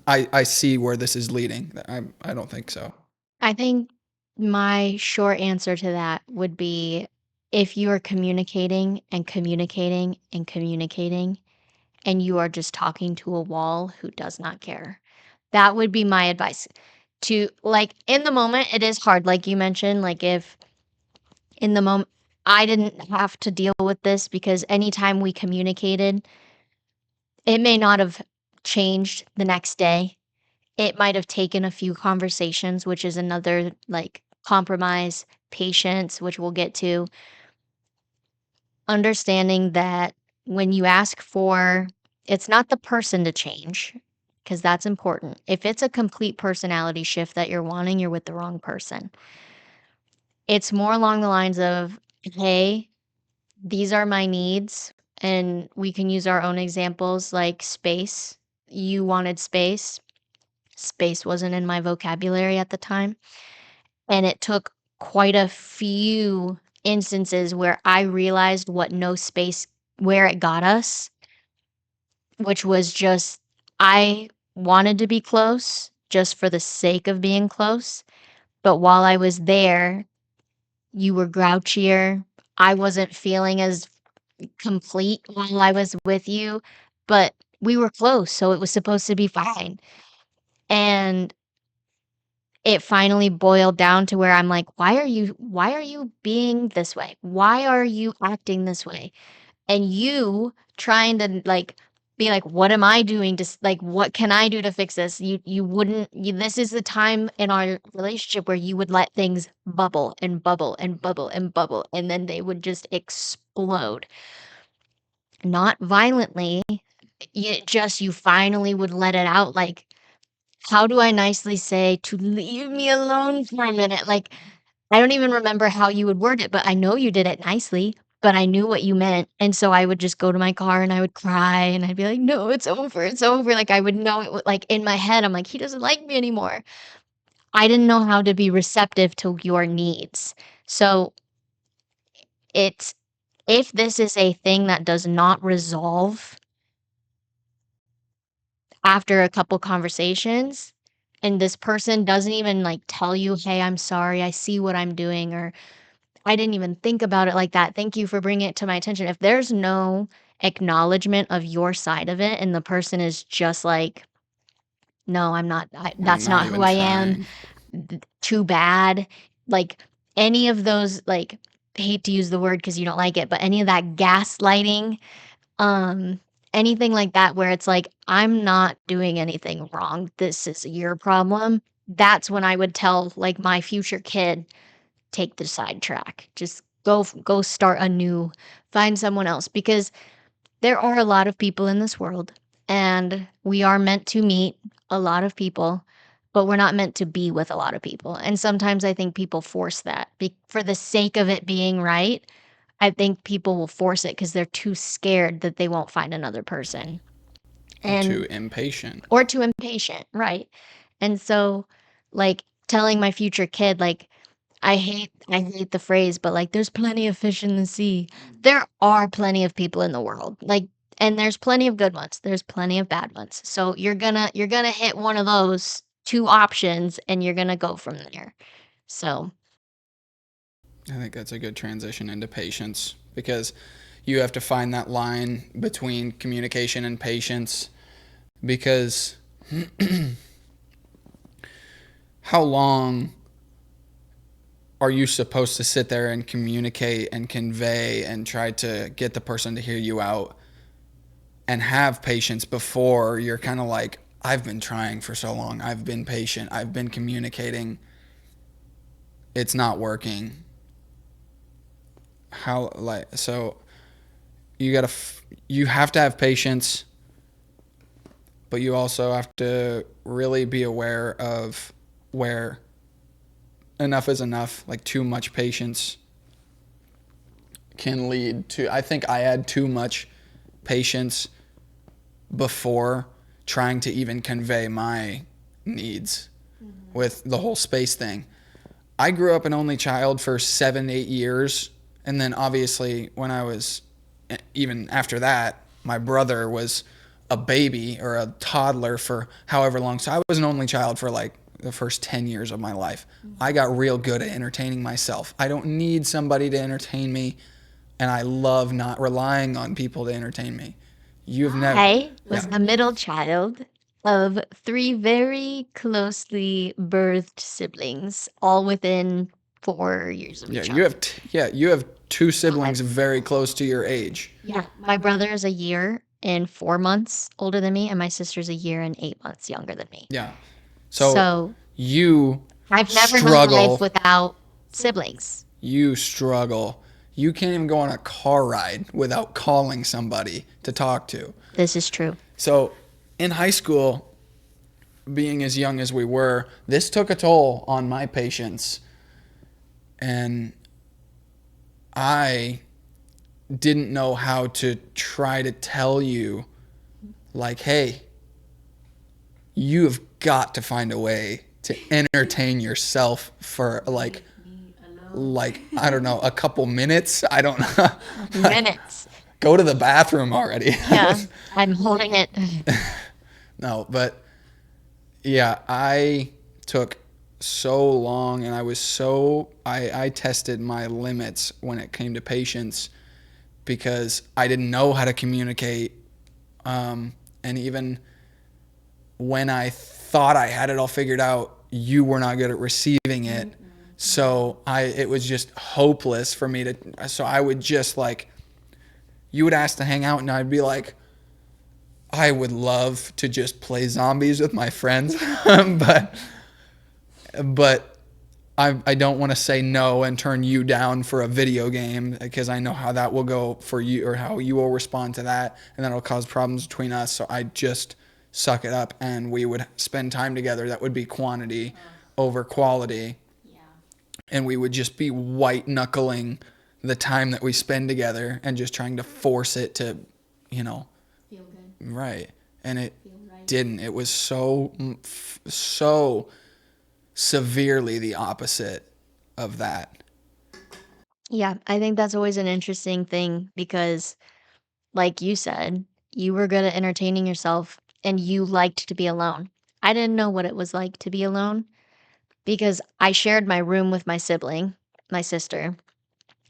I see where this is leading. I don't think so. I think my short answer to that would be if you are communicating and communicating and communicating and you are just talking to a wall who does not care. That would be my advice to like in the moment it is hard like you mentioned like if in the moment I didn't have to deal with this because anytime we communicated it may not have changed the next day. It might have taken a few conversations, which is another, like, compromise, patience, which we'll get to. Understanding that when you ask for it's not the person to change, because that's important. If it's a complete personality shift that you're wanting, you're with the wrong person. It's more along the lines of, "Hey, these are my needs," and we can use our own examples like space. You wanted space. Space wasn't in my vocabulary at the time, and it took quite a few instances where I realized what no space where it got us, which was just I wanted to be close just for the sake of being close, but while I was there, you were grouchier. I wasn't feeling as complete while I was with you, but we were close, so it was supposed to be fine, and it finally boiled down to where I'm like, why are you being this way? Why are you acting this way?" And you trying to, like, be like, "What am I doing to s like, what can I do to fix this?" You wouldn't you this is the time in our relationship where you would let things bubble and bubble and bubble and bubble, and then they would just explode. Not violently, you finally would let it out, like, how do I nicely say to leave me alone for a minute? Like, I don't even remember how you would word it, but I know you did it nicely, but I knew what you meant. And so I would just go to my car and I would cry and I'd be like, no, it's over. It's over. Like I would know it would like in my head, I'm like, he doesn't like me anymore. I didn't know how to be receptive to your needs. So it's if this is a thing that does not resolve after a couple conversations, and this person doesn't even like tell you, hey, I'm sorry, I see what I'm doing, or I didn't even think about it like that. Thank you for bringing it to my attention. If there's no acknowledgement of your side of it and the person is just like, "No, I'm not I'm that's not not who even I am. trying. Too bad." Like any of those like I hate to use the word because you don't like it, but any of that gaslighting, um, anything like that where it's like, "I'm not doing anything wrong. This is your problem." That's when I would tell like my future kid take the sidetrack. Just go start anew, find someone else because there are a lot of people in this world and we are meant to meet a lot of people, but we're not meant to be with a lot of people. And sometimes I think people force that for the sake of it being right. I think people will force it because they're too scared that they won't find another person. Or too And impatient. or too impatient, right? And so like telling my future kid like I hate the phrase, but, like, there's plenty of fish in the sea. There are plenty of people in the world, like and there's plenty of good ones, there's plenty of bad ones. So you're gonna hit one of those 2 options, and you're gonna go from there. So I think that's a good transition into patience because you have to find that line between communication and patience because how long are you supposed to sit there and communicate and convey and try to get the person to hear you out and have patience before you're kind of like, I've been trying for so long. I've been patient. I've been communicating. It's not working. How, like, so you have to have patience, but you also have to really be aware of where enough is enough. Like, too much patience can lead to, I think I had too much patience before trying to even convey my needs with the whole space thing. I grew up an only child for 7, 8 years. And then obviously when I was even after that, my brother was a baby or a toddler for however long. So I was an only child for like the first 10 years of my life. I got real good at entertaining myself. I don't need somebody to entertain me, and I love not relying on people to entertain me. You've never, I was yeah, the middle child of three very closely birthed siblings, all within 4 years of yeah. each other. You have two I, siblings very close to your age. yeah, my brother is a year and 4 months older than me, and my sister's a year and 8 months younger than me. Yeah. So So you I've never known life struggle. without siblings. You struggle. You can't even go on a car ride without calling somebody to talk to. This is true. So in high school, being as young as we were, this took a toll on my patience. And I didn't know how to try to tell you, like, hey, you've got to find a way to entertain yourself for like I don't know, a couple minutes. I don't know. Minutes. Go to the bathroom already. Yeah, I'm holding it. No, but yeah, I took so long and I tested my limits when it came to patience because I didn't know how to communicate. And even when I thought I had it all figured out, you were not good at receiving it. So it was just hopeless for me so I would just like, you would ask to hang out and I'd be like, I would love to just play zombies with my friends, but I don't want to say no and turn you down for a video game because I know how that will go for you or how you will respond to that, and that'll cause problems between us. So I just suck it up and we would spend time together. That would be quantity over quality. And we would just be white knuckling the time that we spend together and just trying to force it to, you know, Feel good. right. And it Feel right. didn't. It was so severely the opposite of that. Yeah, I think that's always an interesting thing because, like you said, you were good at entertaining yourself and you liked to be alone. I didn't know what it was like to be alone because I shared my room with my sibling, my sister.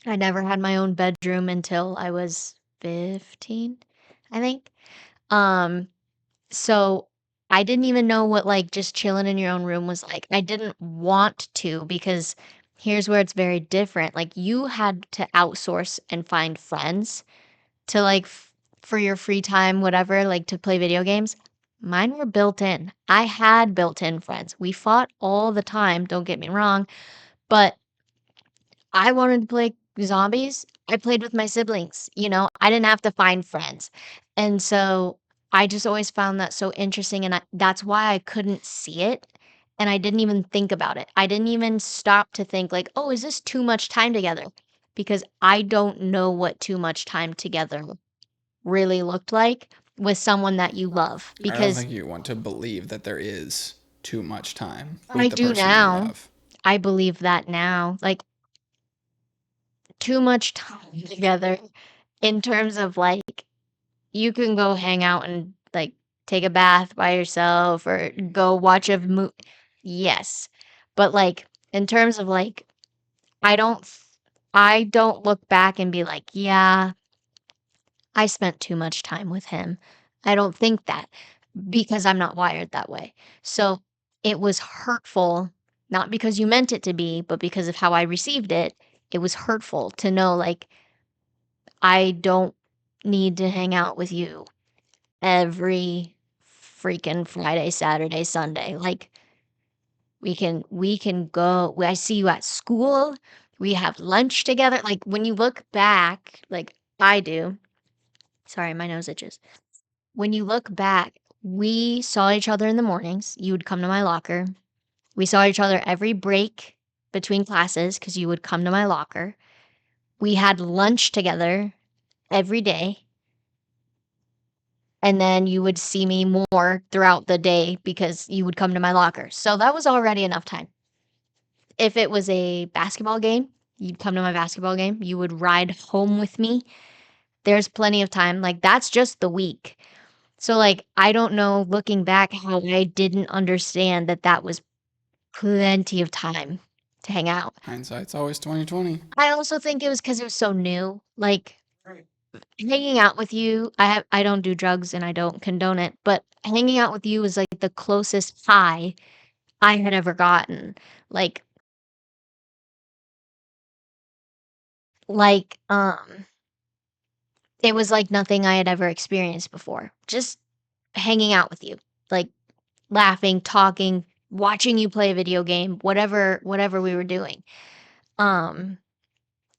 I never had my own bedroom until I was 15, I think. Um, so I didn't even know what like just chilling in your own room was like. I didn't want to because here's where it's very different. Like you had to outsource and find friends to like for your free time, whatever, like to play video games. Mine were built in. I had built in friends. We fought all the time, don't get me wrong, but I wanted to play zombies. I played with my siblings, I didn't have to find friends. And so I just always found that so interesting. And that's why I couldn't see it. And I didn't even think about it. I didn't even stop to think, like, oh, is this too much time together? Because I don't know what too much time together really looked like with someone that you love. I don't Because think you want to believe that there is too much time I with the do person you now. love. I believe that now. Like, too much time together in terms of like you can go hang out and like take a bath by yourself or go watch a movie. Yes. But like in terms of like I don't I don't look back and be like, yeah, I spent too much time with him. I don't think that because I'm not wired that way. So it was hurtful, not because you meant it to be, but because of how I received it. It was hurtful to know like I don't need to hang out with you every freaking Friday, Saturday, Sunday. Like we can go I see you at school. We have lunch together. Like when you look back, like I do. Sorry, my nose itches. When you look back, we saw each other in the mornings. You would come to my locker. We saw each other every break between classes because you would come to my locker. We had lunch together every day. And then you would see me more throughout the day because you would come to my locker. So that was already enough time. If it was a basketball game, you'd come to my basketball game. You would ride home with me. there's plenty of time, like, that's just the week. So, like, I don't know, looking back, how I didn't understand that that was plenty of time to hang out. Hindsight's always 2020. I also think it was because it was so new, like, hanging out with you, I don't do drugs and I don't condone it, but hanging out with you was, like, the closest high I had ever gotten. Like like, it was like nothing I had ever experienced before. Just hanging out with you, like, laughing, talking, watching you play a video game, whatever we were doing. Um,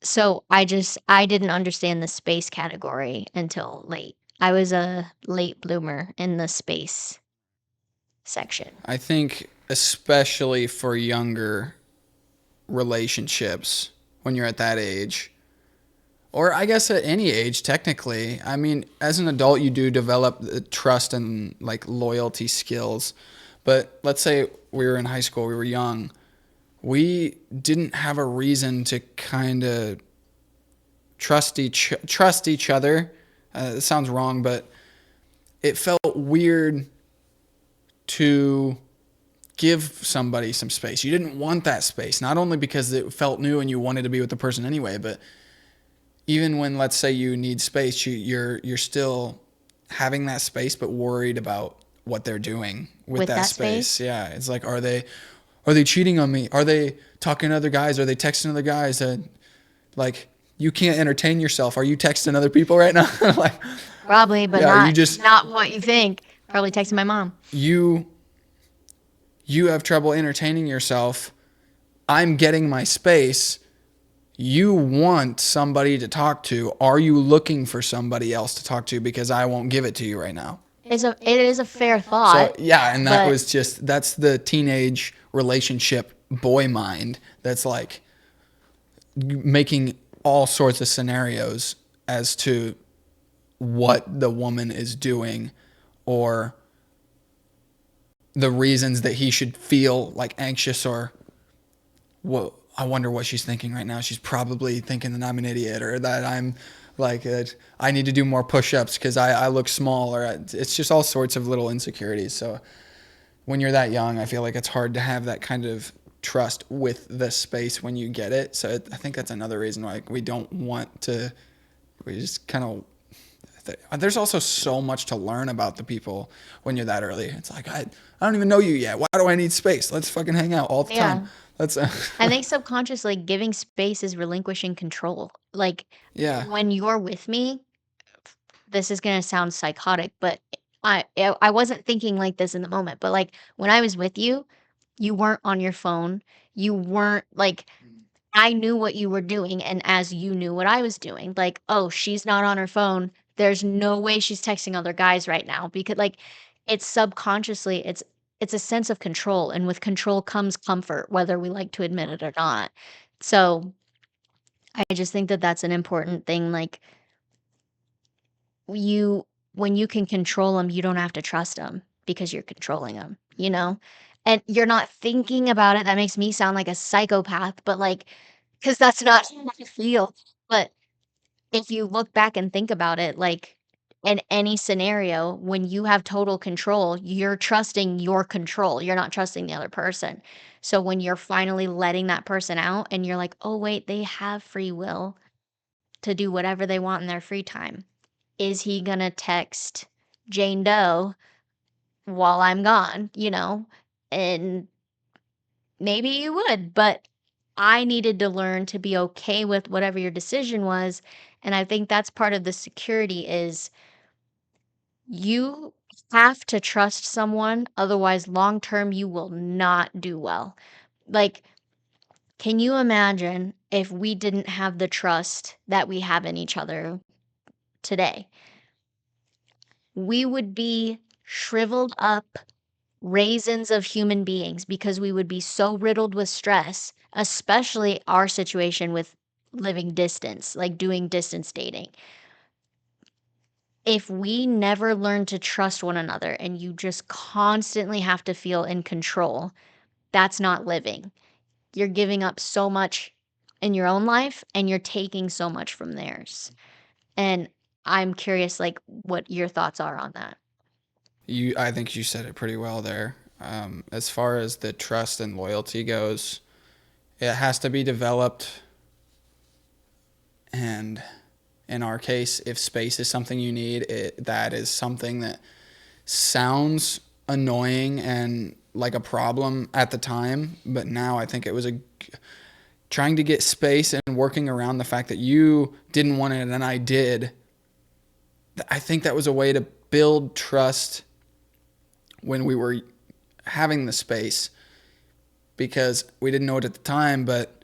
so I didn't understand the space category until late. I was a late bloomer in the space section. I think, especially for younger relationships, when you're at that age, or I guess at any age, technically. I mean, as an adult, you do develop the trust and like loyalty skills. But let's say we were in high school, we were young, we didn't have a reason to kind of trust each other. It sounds wrong, but it felt weird to give somebody some space. You didn't want that space, not only because it felt new and you wanted to be with the person anyway, but even when, let's say, you need space, you're still having that space, but worried about what they're doing with With that that space. space? Yeah, it's like, are they cheating on me? Are they talking to other guys? Are they texting other guys? Like, you can't entertain yourself. Are you texting other people right now? Like, Probably, but yeah, you not just not what you think. Probably texting my mom. you you have trouble entertaining yourself. I'm getting my space. You want somebody to talk to. Are you looking for somebody else to talk to? Because I won't give it to you right now. It is a fair So thought, yeah, and that but was just, that's the teenage relationship boy mind that's like making all sorts of scenarios as to what the woman is doing, or the reasons that he should feel like anxious, or what, I wonder what she's thinking right now. She's probably thinking that I'm an idiot, or that I'm like, I need to do more push-ups because I look small, or it's just all sorts of little insecurities. So when you're that young, I feel like it's hard to have that kind of trust with the space when you get it. So I think that's another reason why we don't want to, we just kind of, there's also so much to learn about the people when you're that early. It's like, I don't even know you yet. Why do I need space? Let's fucking hang out all the time. yeah. Let's, I think subconsciously giving space is relinquishing control. Like, yeah. when you're with me, this is gonna sound psychotic, but I wasn't thinking like this in the moment, but, like, when I was with you, you weren't on your phone. You weren't like, I knew what you were doing, and as you knew what I was doing. Like, "Oh, she's not on her phone. There's no way she's texting other guys right now," because, like, it's subconsciously it's a sense of control, and with control comes comfort, whether we like to admit it or not. So, I just think that that's an important thing, like, you when you can control them, you don't have to trust them because you're controlling them, you know? And you're not thinking about it. That makes me sound like a psychopath, but, like, because that's not how I feel. But if you look back and think about it, like, in any scenario, when you have total control, you're trusting your control. You're not trusting the other person. So when you're finally letting that person out and you're like, "Oh, wait, they have free will to do whatever they want in their free time." Is he gonna text Jane Doe while I'm gone, you know? And maybe you would, but I needed to learn to be okay with whatever your decision was, and I think that's part of the security is you have to trust someone, otherwise long term you will not do well. Like, can you imagine if we didn't have the trust that we have in each other today? We would be shriveled up raisins of human beings because we would be so riddled with stress, especially our situation with living distance, like doing distance dating. If we never learn to trust one another and you just constantly have to feel in control, that's not living. You're giving up so much in your own life and you're taking so much from theirs. And I'm curious, like, what your thoughts are on that. I think you said it pretty well there. As far as the trust and loyalty goes, it has to be developed. And in our case, if space is something you need, that is something that sounds annoying and like a problem at the time. But now I think it was trying to get space and working around the fact that you didn't want it and I did. I think that was a way to build trust when we were having the space, because we didn't know it at the time, but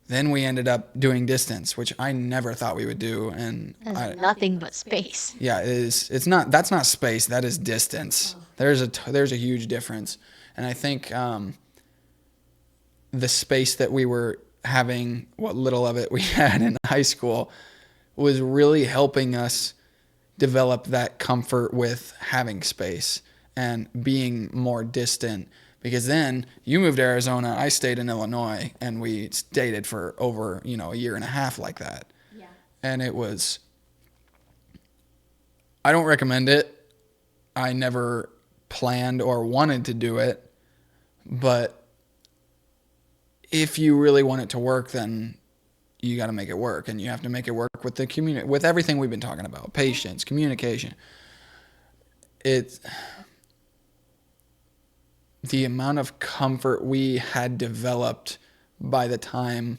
then we ended up doing distance, which I never thought we would do. And Has nothing but space. yeah, it's not, that's not space, that is distance. There's a huge difference. And I think the space that we were having, what little of it we had in high school, was really helping us develop that comfort with having space and being more distant. Because then you moved to Arizona, I stayed in Illinois, and we dated for over, a year and a half like that. Yeah. And it was, I don't recommend it. I never planned or wanted to do it. But if you really want it to work, then you got to make it work, and you have to make it work with the community, with everything we've been talking about: patience, communication. It's the amount of comfort we had developed by the time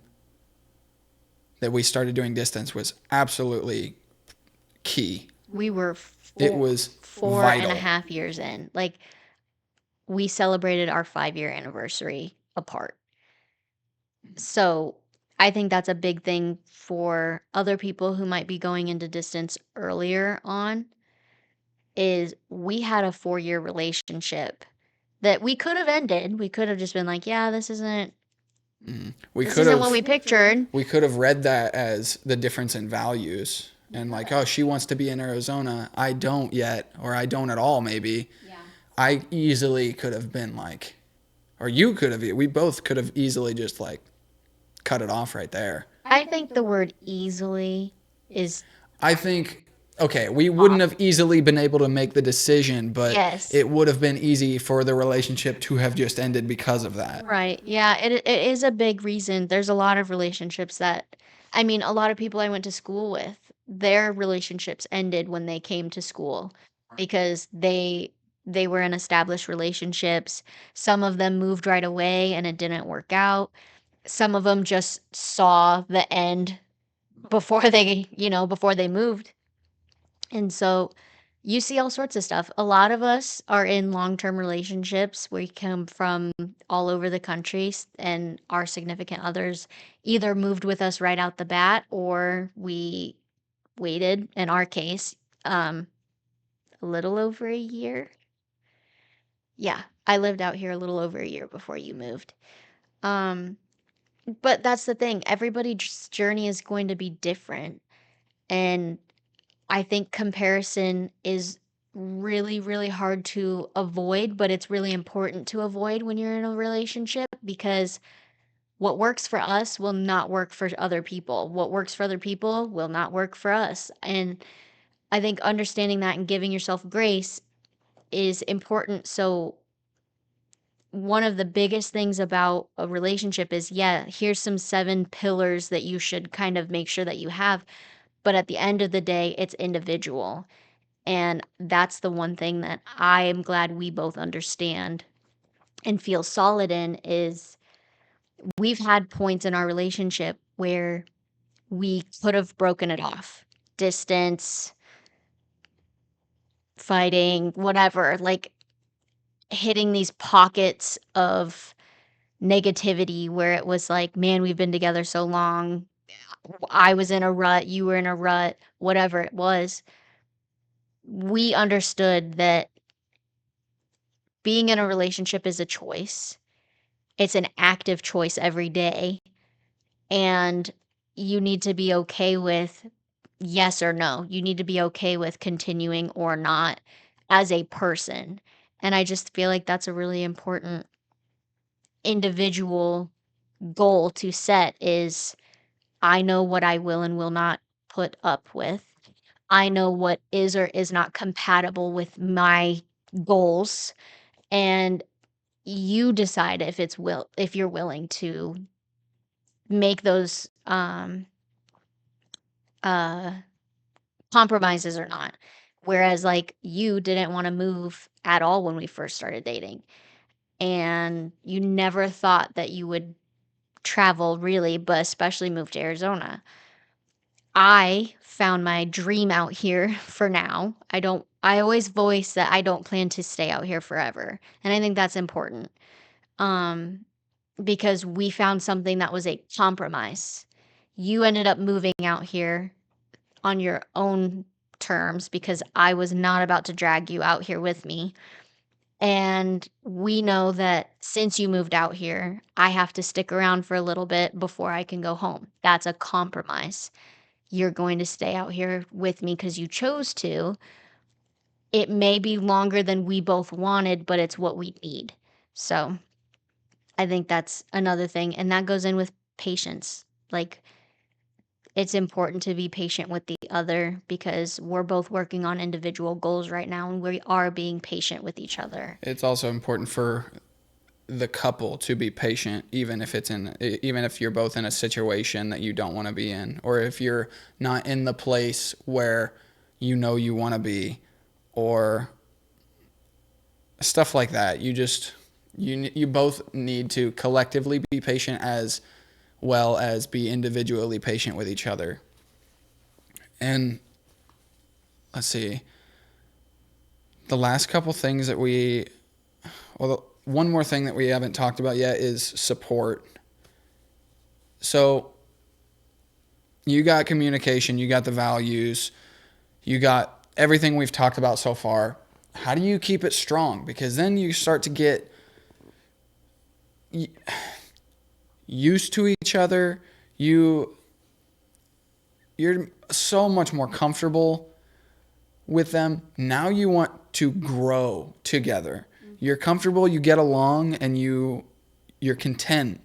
that we started doing distance was absolutely key. We were It was four vital. and a half years in. Like, we celebrated our 5-year anniversary apart. So I think that's a big thing for other people who might be going into distance earlier on, is we had a 4-year relationship that we could have ended. We could have just been like, yeah, this isn't We this could isn't what have we pictured. we could have read that as the difference in values, and like, oh, she wants to be in Arizona, I don't yet, or I don't at all maybe. Yeah. I easily could have been like, or you could have, we both could have easily just like cut it off right there. I think the word easily is I think, okay, we wouldn't have easily been able to make the decision, but yes. it would have been easy for the relationship to have just ended because of that. Right. Yeah, it is a big reason. There's a lot of relationships that, I mean, a lot of people I went to school with, their relationships ended when they came to school because they were in established relationships. Some of them moved right away and it didn't work out. Some of them just saw the end before before they moved. And so you see all sorts of stuff. A lot of us are in long-term relationships. We come from all over the country, and our significant others either moved with us right out the bat, or we waited, in our case, a little over a year. Yeah, I lived out here a little over a year before you moved. Um, but that's the thing. Everybody's journey is going to be different. And I think comparison is really, really hard to avoid, but it's really important to avoid when you're in a relationship, because what works for us will not work for other people. What works for other people will not work for us. And I think understanding that and giving yourself grace is important. So, one of the biggest things about a relationship is, yeah, here's some 7 pillars that you should kind of make sure that you have. But at the end of the day, it's individual. And that's the one thing that I am glad we both understand and feel solid in, is we've had points in our relationship where we could have broken it off. Distance, fighting, whatever, like hitting these pockets of negativity where it was like, man, we've been together so long. I was in a rut, you were in a rut, whatever it was. We understood that being in a relationship is a choice. It's an active choice every day, and you need to be okay with yes or no. You need to be okay with continuing or not as a person. And I just feel like that's a really important individual goal to set, is I know what I will and will not put up with. I know what is or is not compatible with my goals, and you decide if you're willing to make those uh compromises or not. Whereas like you didn't want to move at all when we first started dating, and you never thought that you would travel really, but especially move to Arizona. I found my dream out here for now. I always voice that I don't plan to stay out here forever. And I think that's important. Um because we found something that was a compromise. You ended up moving out here on your own terms because I was not about to drag you out here with me. And we know that since you moved out here, I have to stick around for a little bit before I can go home. That's a compromise. You're going to stay out here with me because you chose to. It may be longer than we both wanted, but it's what we need. So I think that's another thing. And that goes in with patience. Like, it's important to be patient with the other because we're both working on individual goals right now and we are being patient with each other. It's also important for the couple to be patient, even if you're both in a situation that you don't want to be in, or if you're not in the place where you want to be, or stuff like that. You both need to collectively be patient as well as be individually patient with each other. And let's see, the last couple things that one more thing that we haven't talked about yet is support. So you got communication, you got the values, you got everything we've talked about so far. How do you keep it strong? Because then you start to get used to each other. You're so much more comfortable with them. Now you want to grow together. You're comfortable, you get along, and you're content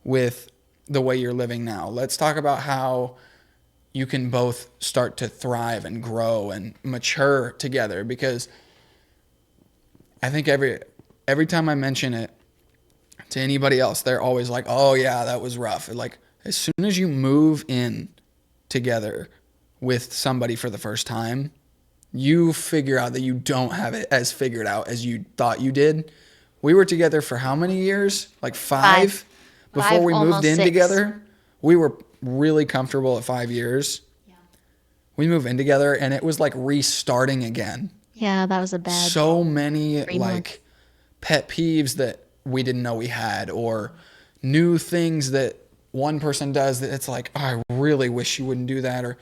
with the way you're living now. Let's talk about how you can both start to thrive and grow and mature together, because I think every time I mention it to anybody else, they're always like, "Oh yeah, that was rough." Like, as soon as you move in together with somebody for the first time, you figure out that you don't have it as figured out as you thought you did. We were together for how many years? Like 5 before Five, we moved almost in 6. together. We were really comfortable at 5 years. Yeah. We moved in together and it was like restarting again. Yeah, that was a bad So many 3 months. like pet peeves that we didn't know we had, or new things that one person does that it's like, oh, I really wish you wouldn't do that, or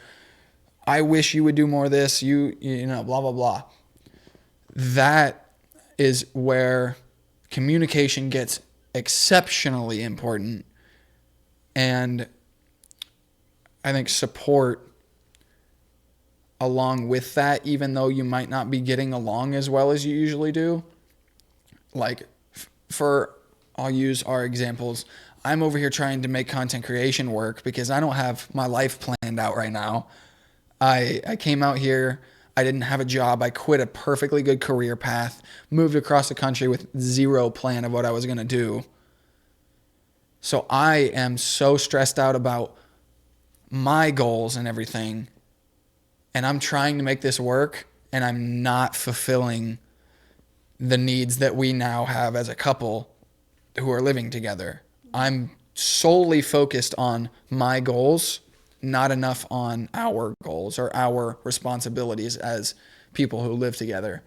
I wish you would do more of this, blah, blah, blah. That is where communication gets exceptionally important. And I think support along with that, even though you might not be getting along as well as you usually do. Like, I'll use our examples. I'm over here trying to make content creation work because I don't have my life planned out right now. I came out here. I didn't have a job. I quit a perfectly good career path, moved across the country with zero plan of what I was going to do. So I am so stressed out about my goals and everything. And I'm trying to make this work, and I'm not fulfilling the needs that we now have as a couple who are living together. I'm solely focused on my goals, not enough on our goals or our responsibilities as people who live together.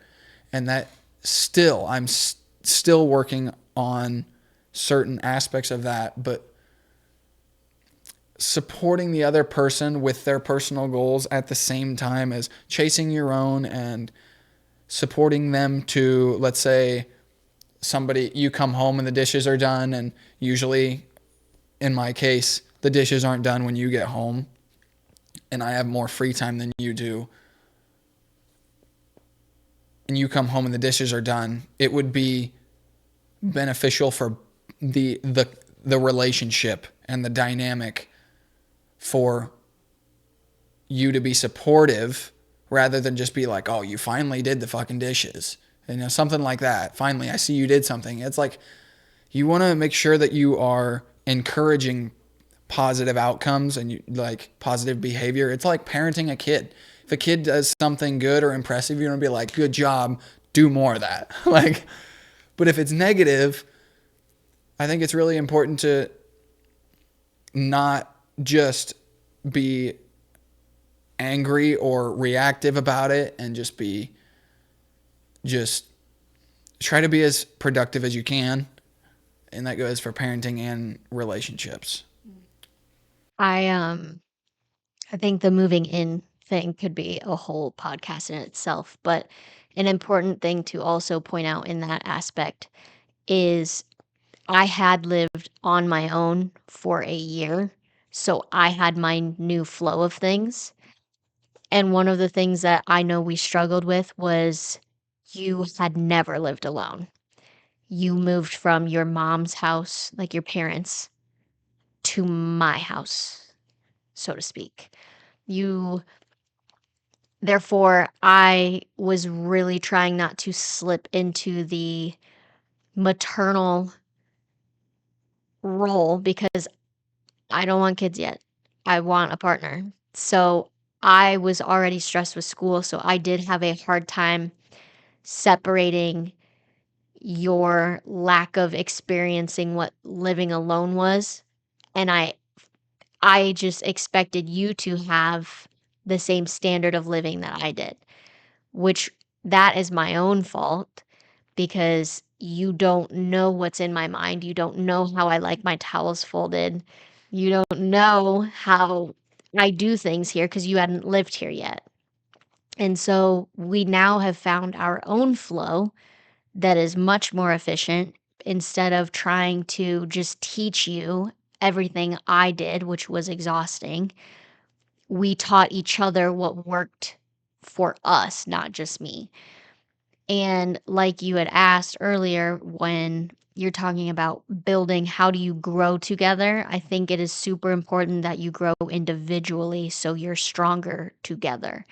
And that I'm still working on certain aspects of that, but supporting the other person with their personal goals at the same time as chasing your own, and supporting them to, let's say, you come home and the dishes are done, and usually in my case the dishes aren't done when you get home and I have more free time than you do, and you come home and the dishes are done, it would be beneficial for the relationship and the dynamic for you to be supportive rather than just be like, oh, you finally did the fucking dishes. Something like that. Finally, I see you did something. It's like you want to make sure that you are encouraging positive outcomes and like positive behavior. It's like parenting a kid. If a kid does something good or impressive, you're going to be like, good job, do more of that. Like, but if it's negative, I think it's really important to not just be angry or reactive about it and just try to be as productive as you can. And that goes for parenting and relationships. I I think the moving in thing could be a whole podcast in itself, but an important thing to also point out in that aspect is I had lived on my own for a year, so I had my new flow of things. And one of the things that I know we struggled with was you had never lived alone. You moved from your mom's house, like your parents, to my house, so to speak. You Therefore, I was really trying not to slip into the maternal role because I don't want kids yet. I want a partner. So I was already stressed with school, so I did have a hard time separating your lack of experiencing what living alone was, and I just expected you to have the same standard of living that I did, which that is my own fault because you don't know what's in my mind. You don't know how I like my towels folded. You don't know how I do things here because you hadn't lived here yet. And so we now have found our own flow that is much more efficient instead of trying to just teach you everything I did, which was exhausting. We taught each other what worked for us, not just me. And like you had asked earlier, when you're talking about building, how do you grow together? I think it is super important that you grow individually so you're stronger together.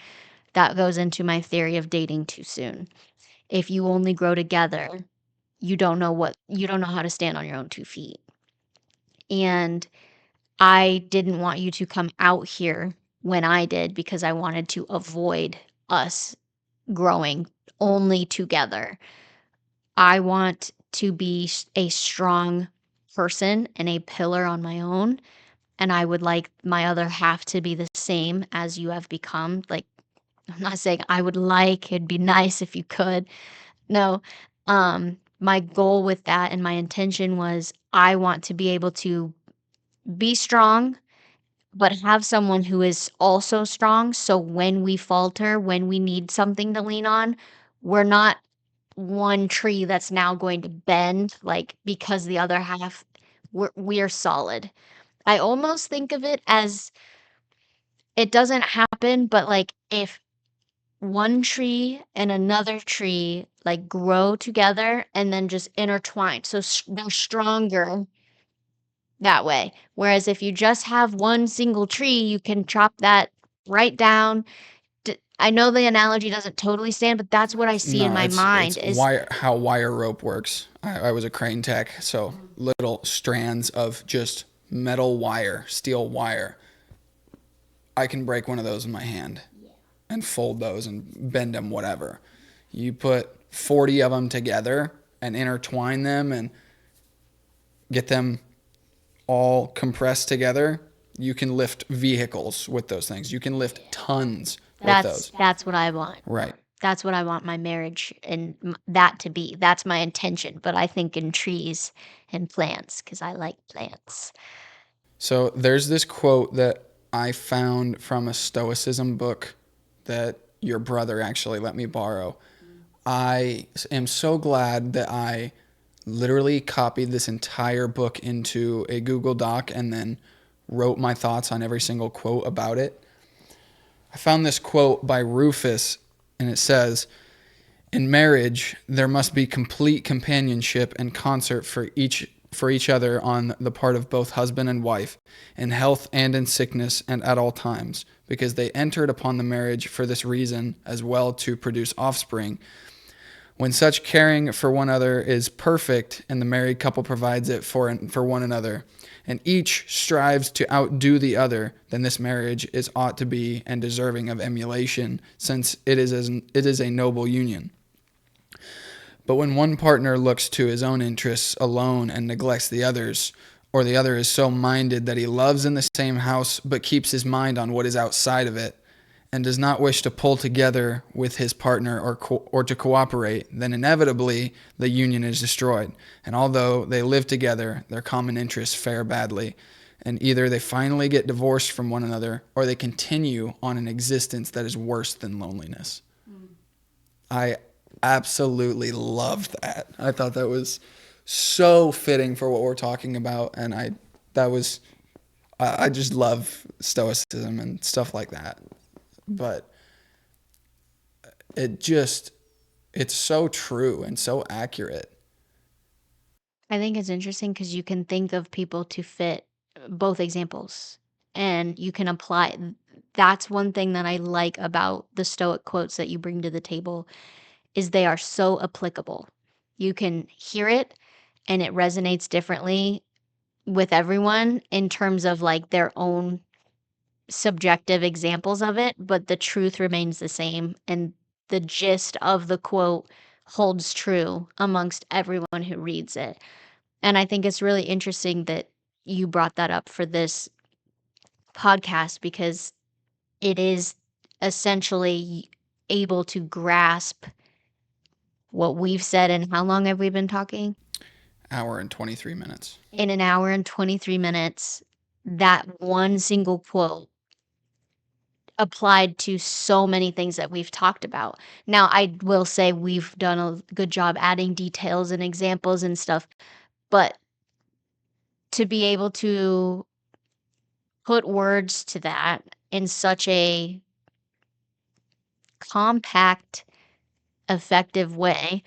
That goes into my theory of dating too soon. If you only grow together, you don't know how to stand on your own 2 feet. And I didn't want you to come out here when I did because I wanted to avoid us growing only together. I want to be a strong person and a pillar on my own, and I would like my other half to be the same as you have become. Like, I'm not saying I would like, it'd be nice if you could. No, my goal with that and my intention was I want to be able to be strong, but have someone who is also strong. So when we falter, when we need something to lean on, we're not one tree that's now going to bend, like because the other half, we are solid. I almost think of it as it doesn't happen, but like if one tree and another tree like grow together and then just intertwine. So they're stronger that way. Whereas if you just have one single tree, you can chop that right down. I know the analogy doesn't totally stand, but that's what I see in No, my it's mind is how wire rope works. I was a crane tech, so little strands of just metal wire, steel wire. I can break one of those in my hand and fold those and bend them, whatever. You put 40 of them together and intertwine them and get them all compressed together. You can lift vehicles with those things. You can lift tons with those. that's what I want. Right. That's what I want my marriage and that to be. That's my intention. But I think in trees and plants because I like plants. So there's this quote that I found from a Stoicism book that your brother actually let me borrow. I am so glad that I literally copied this entire book into a Google Doc and then wrote my thoughts on every single quote about it. I found this quote by Rufus, and it says, in marriage, there must be complete companionship and concert for each other on the part of both husband and wife, in health and in sickness and at all times, because they entered upon the marriage for this reason as well, to produce offspring. When such caring for one another is perfect and the married couple provides it for one another, and each strives to outdo the other, then this marriage is ought to be and deserving of emulation, since it is a noble union. But when one partner looks to his own interests alone and neglects the others, or the other is so minded that he loves in the same house but keeps his mind on what is outside of it, and does not wish to pull together with his partner or to cooperate, then inevitably the union is destroyed. And although they live together, their common interests fare badly, and either they finally get divorced from one another, or they continue on an existence that is worse than loneliness. I absolutely loved that. I thought that was so fitting for what we're talking about, and I just love stoicism and stuff like that. But it's so true and so accurate. I think it's interesting because you can think of people to fit both examples and you can apply. That's one thing that I like about the Stoic quotes that you bring to the table is they are so applicable. You can hear it and it resonates differently with everyone in terms of like their own subjective examples of it, but the truth remains the same and the gist of the quote holds true amongst everyone who reads it. And I think it's really interesting that you brought that up for this podcast because it is essentially able to grasp what we've said. And how long have we been talking? Hour and 23 minutes. In an hour and 23 minutes, that one single quote applied to so many things that we've talked about. Now, I will say we've done a good job adding details and examples and stuff, but to be able to put words to that in such a compact, effective way,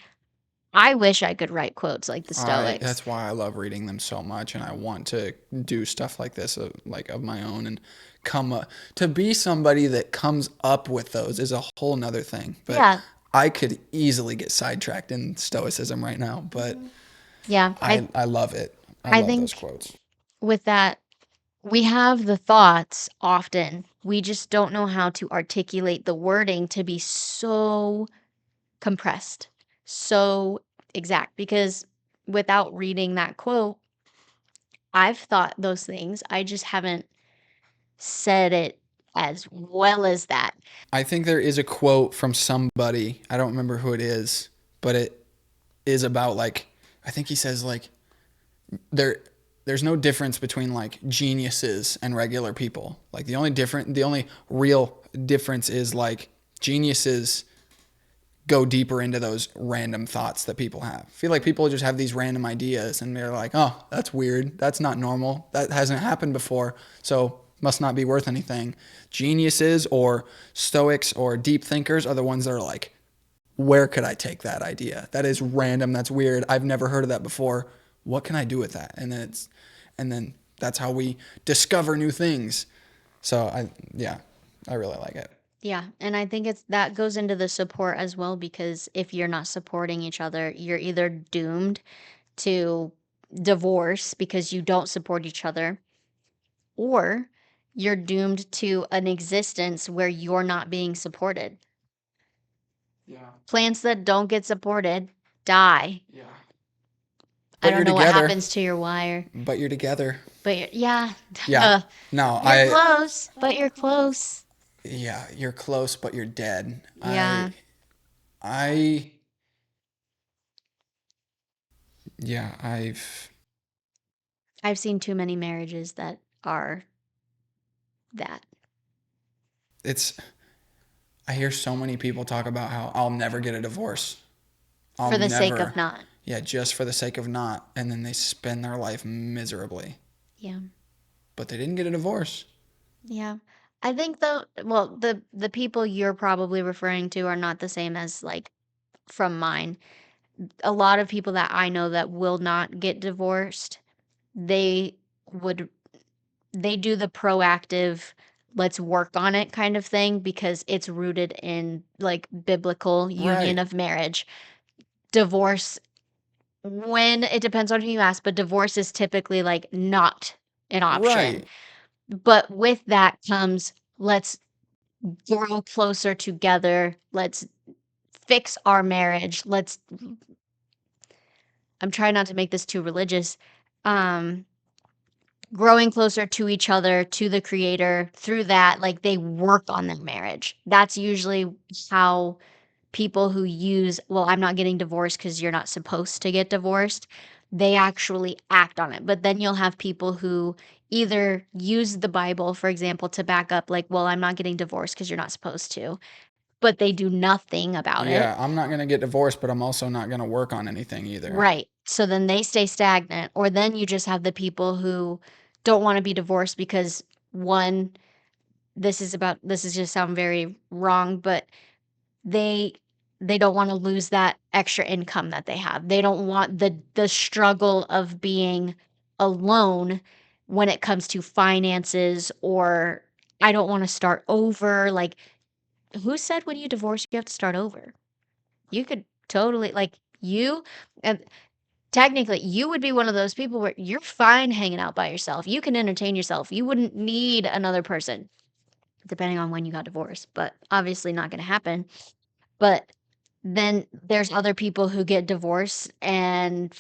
I wish I could write quotes like the Stoics. That's why I love reading them so much, and I want to do stuff like this, like of my own, and to be somebody that comes up with those is a whole nother thing. But Yeah. I could easily get sidetracked in stoicism right now, but Yeah, I love it. I love think those quotes. with that, we have the thoughts often. We just don't know how to articulate the wording to be so compressed, so exact. Because without reading that quote, I've thought those things. I just haven't said it as well as that. I think there is a quote from somebody, I don't remember who it is, but it is about like, I think he says like there's no difference between like geniuses and regular people. Like the only real difference is like geniuses go deeper into those random thoughts that people have. I feel like people just have these random ideas and they're like, "Oh, that's weird. That's not normal. That hasn't happened before. So must not be worth anything." Geniuses or stoics or deep thinkers are the ones that are like, "Where could I take that idea? That is random. That's weird. I've never heard of that before. What can I do with that?" And then that's how we discover new things. So I really like it. Yeah, and I think that goes into the support as well because if you're not supporting each other, you're either doomed to divorce because you don't support each other, or you're doomed to an existence where you're not being supported. Yeah. Plants that don't get supported die. Yeah. I don't know what happens to your wire. But you're together. But yeah. Yeah. No, you're close, but you're close. Yeah, you're close, but you're dead. Yeah. I've seen too many marriages that are that. I hear so many people talk about how I'll never get a divorce. For the sake of not. Yeah, just for the sake of not. And then they spend their life miserably. Yeah. But they didn't get a divorce. Yeah. I think the people you're probably referring to are not the same as like from mine. A lot of people that I know that will not get divorced, they do the proactive let's work on it kind of thing because it's rooted in like biblical union Right. of marriage. Divorce, when it depends on who you ask, but divorce is typically like not an option. Right. But with that comes, let's grow closer together. Let's fix our marriage. I'm trying not to make this too religious. Um, growing closer to each other, to the creator through that, like they work on their marriage. That's usually how people who use, well, I'm not getting divorced because you're not supposed to get divorced, they actually act on it. But then you'll have people who either use the Bible, for example, to back up, like, well, I'm not getting divorced because you're not supposed to, but they do nothing about it. Yeah, I'm not going to get divorced, but I'm also not going to work on anything either. Right. So then they stay stagnant. Or then you just have the people who don't want to be divorced because one, this is just sound very wrong, but they they don't want to lose that extra income that they have. They don't want the struggle of being alone when it comes to finances, or I don't want to start over. Like, who said when you divorce you have to start over? You could totally, like, you and technically you would be one of those people where you're fine hanging out by yourself. You can entertain yourself. You wouldn't need another person depending on when you got divorced, but obviously not going to happen. But then there's other people who get divorced and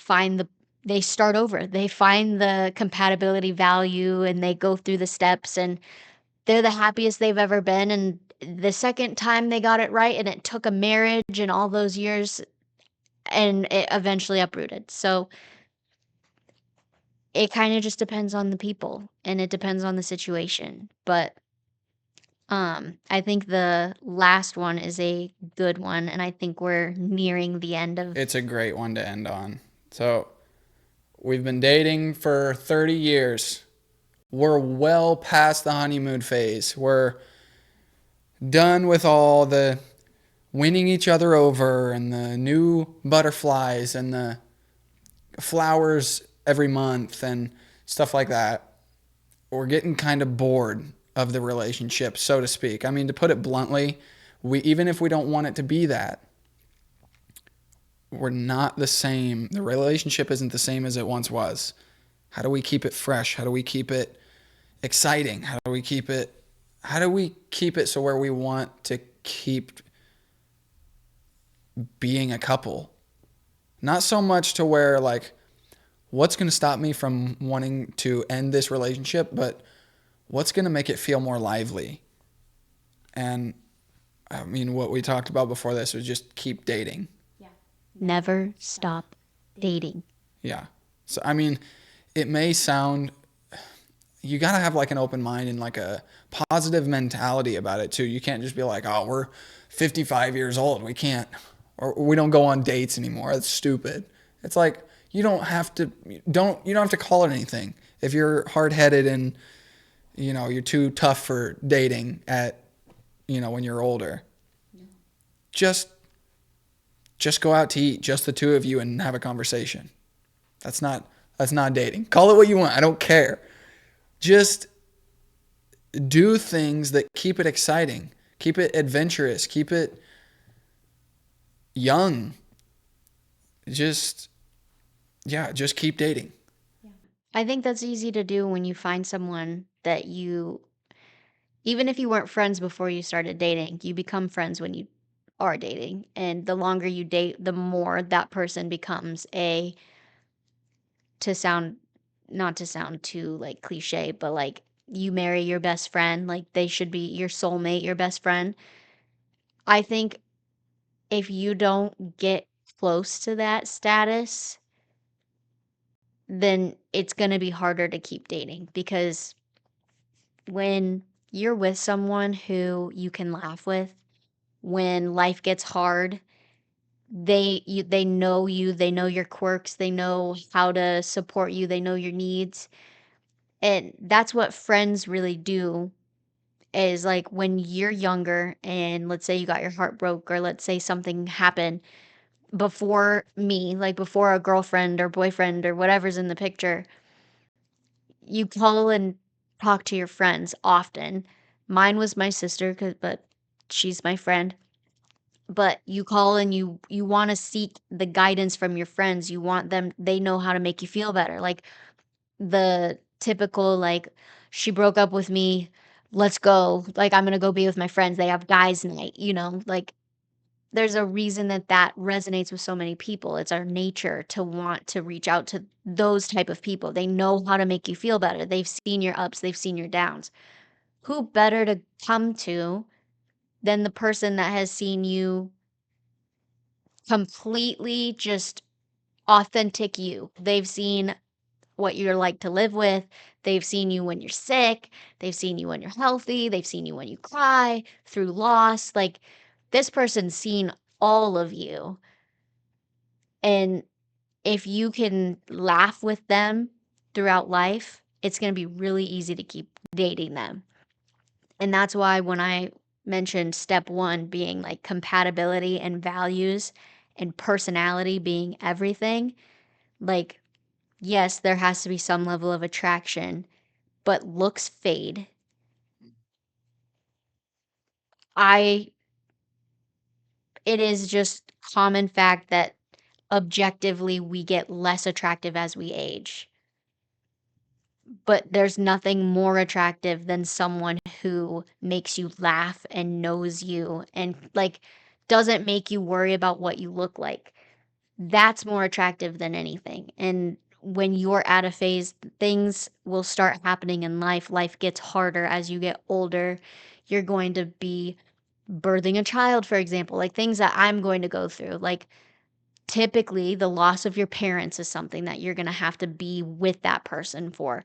they start over. They find the compatibility value and they go through the steps and they're the happiest they've ever been. And the second time they got it right, and it took a marriage and all those years, and it eventually uprooted. So it kind of just depends on the people and it depends on the situation. But I think the last one is a good one, and I think we're nearing the end of. It's a great one to end on. So, we've been dating for 30 years. We're well past the honeymoon phase. We're done with all the winning each other over and the new butterflies and the flowers every month and stuff like that. We're getting kind of bored of the relationship, so to speak. I mean, to put it bluntly, we even if we don't want it to be that, we're not the same. The relationship isn't the same as it once was. How do we keep it fresh? How do we keep it exciting? How do we keep it so where we want to keep being a couple? Not so much to where like what's going to stop me from wanting to end this relationship, but what's going to make it feel more lively? And I mean, what we talked about before this was just keep dating. Never stop dating. Yeah. So, I mean, it may sound, you got to have like an open mind and like a positive mentality about it too. You can't just be like, oh, we're 55 years old. We can't, or we don't go on dates anymore. That's stupid. It's like, you don't have to call it anything. If you're hard headed and, you're too tough for dating when you're older, just go out to eat, just the two of you, and have a conversation. That's not dating. Call it what you want. I don't care. Just do things that keep it exciting, keep it adventurous, keep it young. Just keep dating. I think that's easy to do when you find someone that even if you weren't friends before you started dating, you become friends when you are dating. And the longer you date, the more that person becomes to sound, not to sound too like cliche, but like you marry your best friend, like they should be your soulmate, your best friend. I think if you don't get close to that status, then it's going to be harder to keep dating because when you're with someone who you can laugh with, when life gets hard, they know you, they know your quirks, they know how to support you, they know your needs. And that's what friends really do, is like when you're younger and let's say you got your heart broke, or let's say something happened before me, like before a girlfriend or boyfriend or whatever's in the picture, you call and talk to your friends often. Mine was my sister, but she's my friend. But you call and you want to seek the guidance from your friends. You want them, they know how to make you feel better. Like the typical, like, she broke up with me, let's go. Like, I'm gonna go be with my friends. They have guys' night, like there's a reason that that resonates with so many people. It's our nature to want to reach out to those type of people. They know how to make you feel better. They've seen your ups, they've seen your downs. Who better to come to than the person that has seen you completely just authentic you? They've seen what you're like to live with. They've seen you when you're sick. They've seen you when you're healthy. They've seen you when you cry through loss. Like, this person's seen all of you. And if you can laugh with them throughout life, it's going to be really easy to keep dating them. And that's why when I mentioned step one being like compatibility and values and personality being everything, like, yes, there has to be some level of attraction, but looks fade. I It is just common fact that objectively we get less attractive as we age. But there's nothing more attractive than someone who makes you laugh and knows you and, like, doesn't make you worry about what you look like. That's more attractive than anything. And when you're at a phase, things will start happening in life. Life gets harder as you get older. You're going to be birthing a child, for example, like things that I'm going to go through. Like, typically, the loss of your parents is something that you're going to have to be with that person for.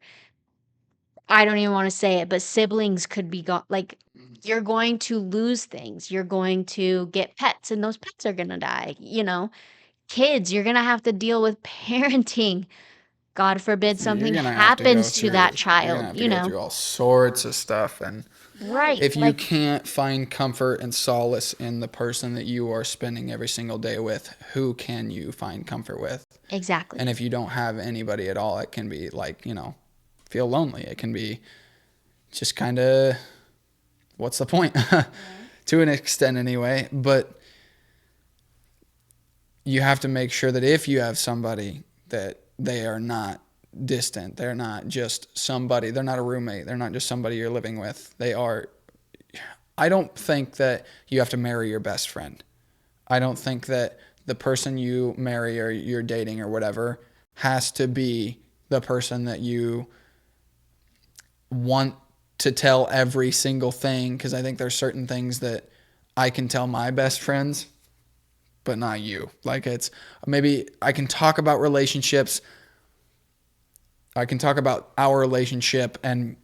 I don't even wanna say it, but siblings could be gone. Like, you're going to lose things. You're going to get pets, and those pets are gonna die. Kids, you're gonna have to deal with parenting. God forbid You're something gonna have to go happens to that through. You're gonna child, have to you go know? through all sorts of stuff, and Right, if you like, can't find comfort and solace in the person that you are spending every single day with, who can you find comfort with? And exactly. if you don't have anybody at all, it can be like, feel lonely. It can be just kind of, what's the point? To an extent, anyway. But you have to make sure that if you have somebody, that they are not distant. They're not just somebody. They're not a roommate. They're not just somebody you're living with. They are. I don't think that you have to marry your best friend. I don't think that the person you marry or you're dating or whatever has to be the person that you want to tell every single thing, because I think there's certain things that I can tell my best friends but not you. Like, it's maybe I can talk about relationships. I can talk about our relationship and,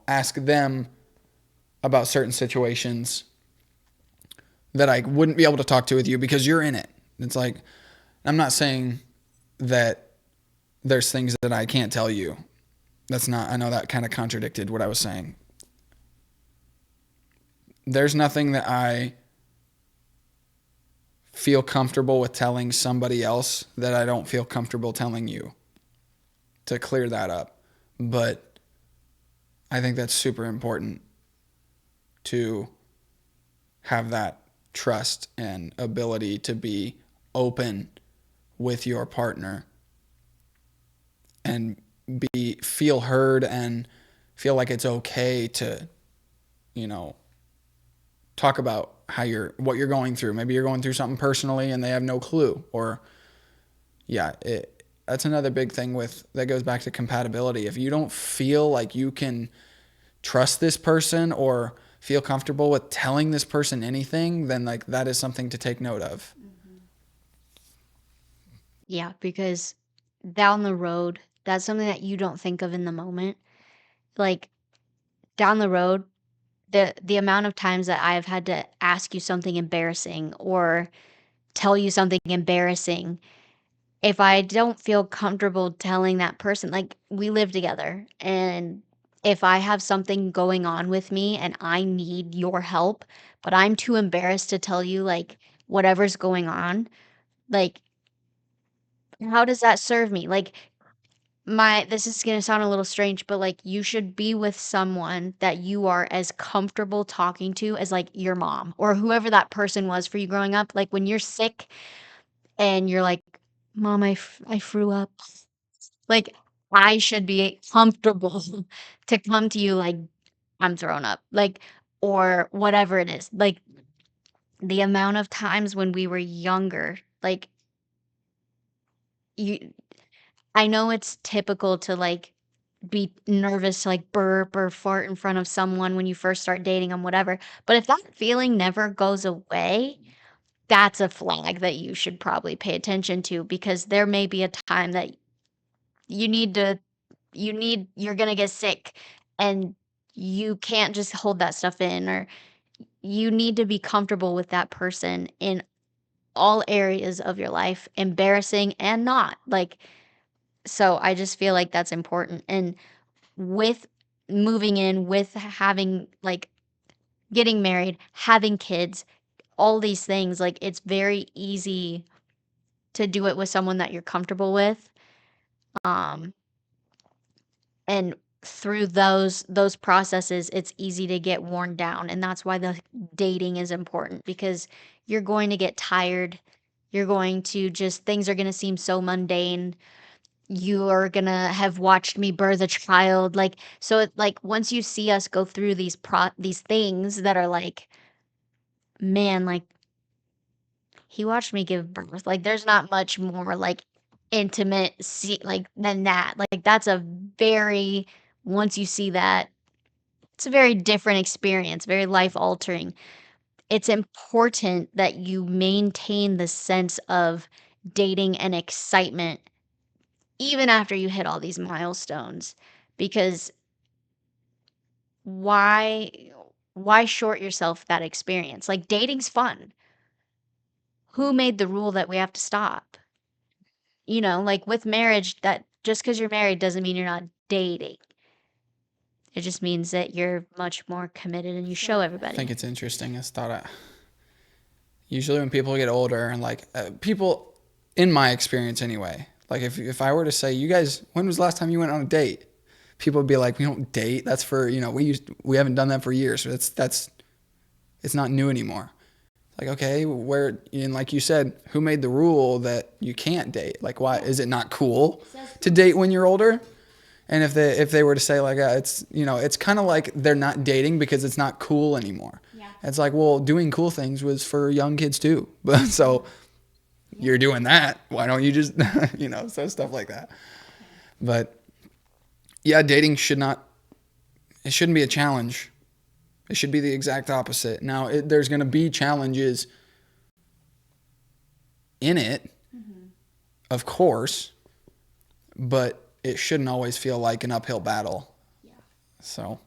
ask them about certain situations that I wouldn't be able to talk to with you because you're in it. It's like, I'm not saying that there's things that I can't tell you. That's not, I know that kind of contradicted what I was saying. There's nothing that I feel comfortable with telling somebody else that I don't feel comfortable telling you, to clear that up. But I think that's super important to have that trust and ability to be open with your partner and feel heard and feel like it's okay to, you know, talk about what you're going through. Maybe you're going through something personally and they have no clue. Or yeah, that's another big thing that goes back to compatibility. If you don't feel like you can trust this person or feel comfortable with telling this person anything, then like that is something to take note of. Yeah, because down the road, that's something that you don't think of in the moment. Like, down the road, the amount of times that I've had to ask you something embarrassing or tell you something embarrassing, if I don't feel comfortable telling that person, like, we live together, and if I have something going on with me and I need your help, but I'm too embarrassed to tell you, like, whatever's going on, like, how does that serve me? Like, this is gonna sound a little strange, but like you should be with someone that you are as comfortable talking to as like your mom or whoever that person was for you growing up. Like when you're sick and you're like, Mom, I threw up. Like I should be comfortable to come to you like I'm thrown up. Like, or whatever it is. Like the amount of times when we were younger, like you I know it's typical to like be nervous to like burp or fart in front of someone when you first start dating them, whatever. But if that feeling never goes away, that's a flag that you should probably pay attention to because there may be a time that you need to, you're going to get sick and you can't just hold that stuff in, or you need to be comfortable with that person in all areas of your life, embarrassing and not. Like, so I just feel like that's important. And with moving in, with having like getting married, having kids, all these things, like it's very easy to do it with someone that you're comfortable with. Um, and through those processes, it's easy to get worn down. And that's why the dating is important because you're going to get tired. You're going to just things are going to seem so mundane. You are gonna have watched me birth a child, like, so it like, once you see us go through these things that are like, "Man, like, he watched me give birth," like, there's not much more, like, intimate see like, than that, like, that's a very once you see that, it's a very different experience, very life altering. It's important that you maintain the sense of dating and excitement even after you hit all these milestones, because why why short yourself that experience? Like dating's fun. Who made the rule that we have to stop? Like with marriage, that just because you're married doesn't mean you're not dating. It just means that you're much more committed and you show I think everybody. it's interesting. Usually when people get older and like people, in my experience anyway, like if I were to say, you guys, when was the last time you went on a date? People would be like, we don't date. That's for, we haven't done that for years. So it's not new anymore. Like, okay, and like you said, who made the rule that you can't date? Like, why is it not cool to date when you're older? And if they were to say like, it's kind of like they're not dating because it's not cool anymore. Yeah. It's like, well, doing cool things was for young kids too. But so you're doing that. Why don't you just, so stuff like that. But yeah, dating it shouldn't be a challenge. It should be the exact opposite. Now, there's going to be challenges in it, of course, but it shouldn't always feel like an uphill battle. Yeah. So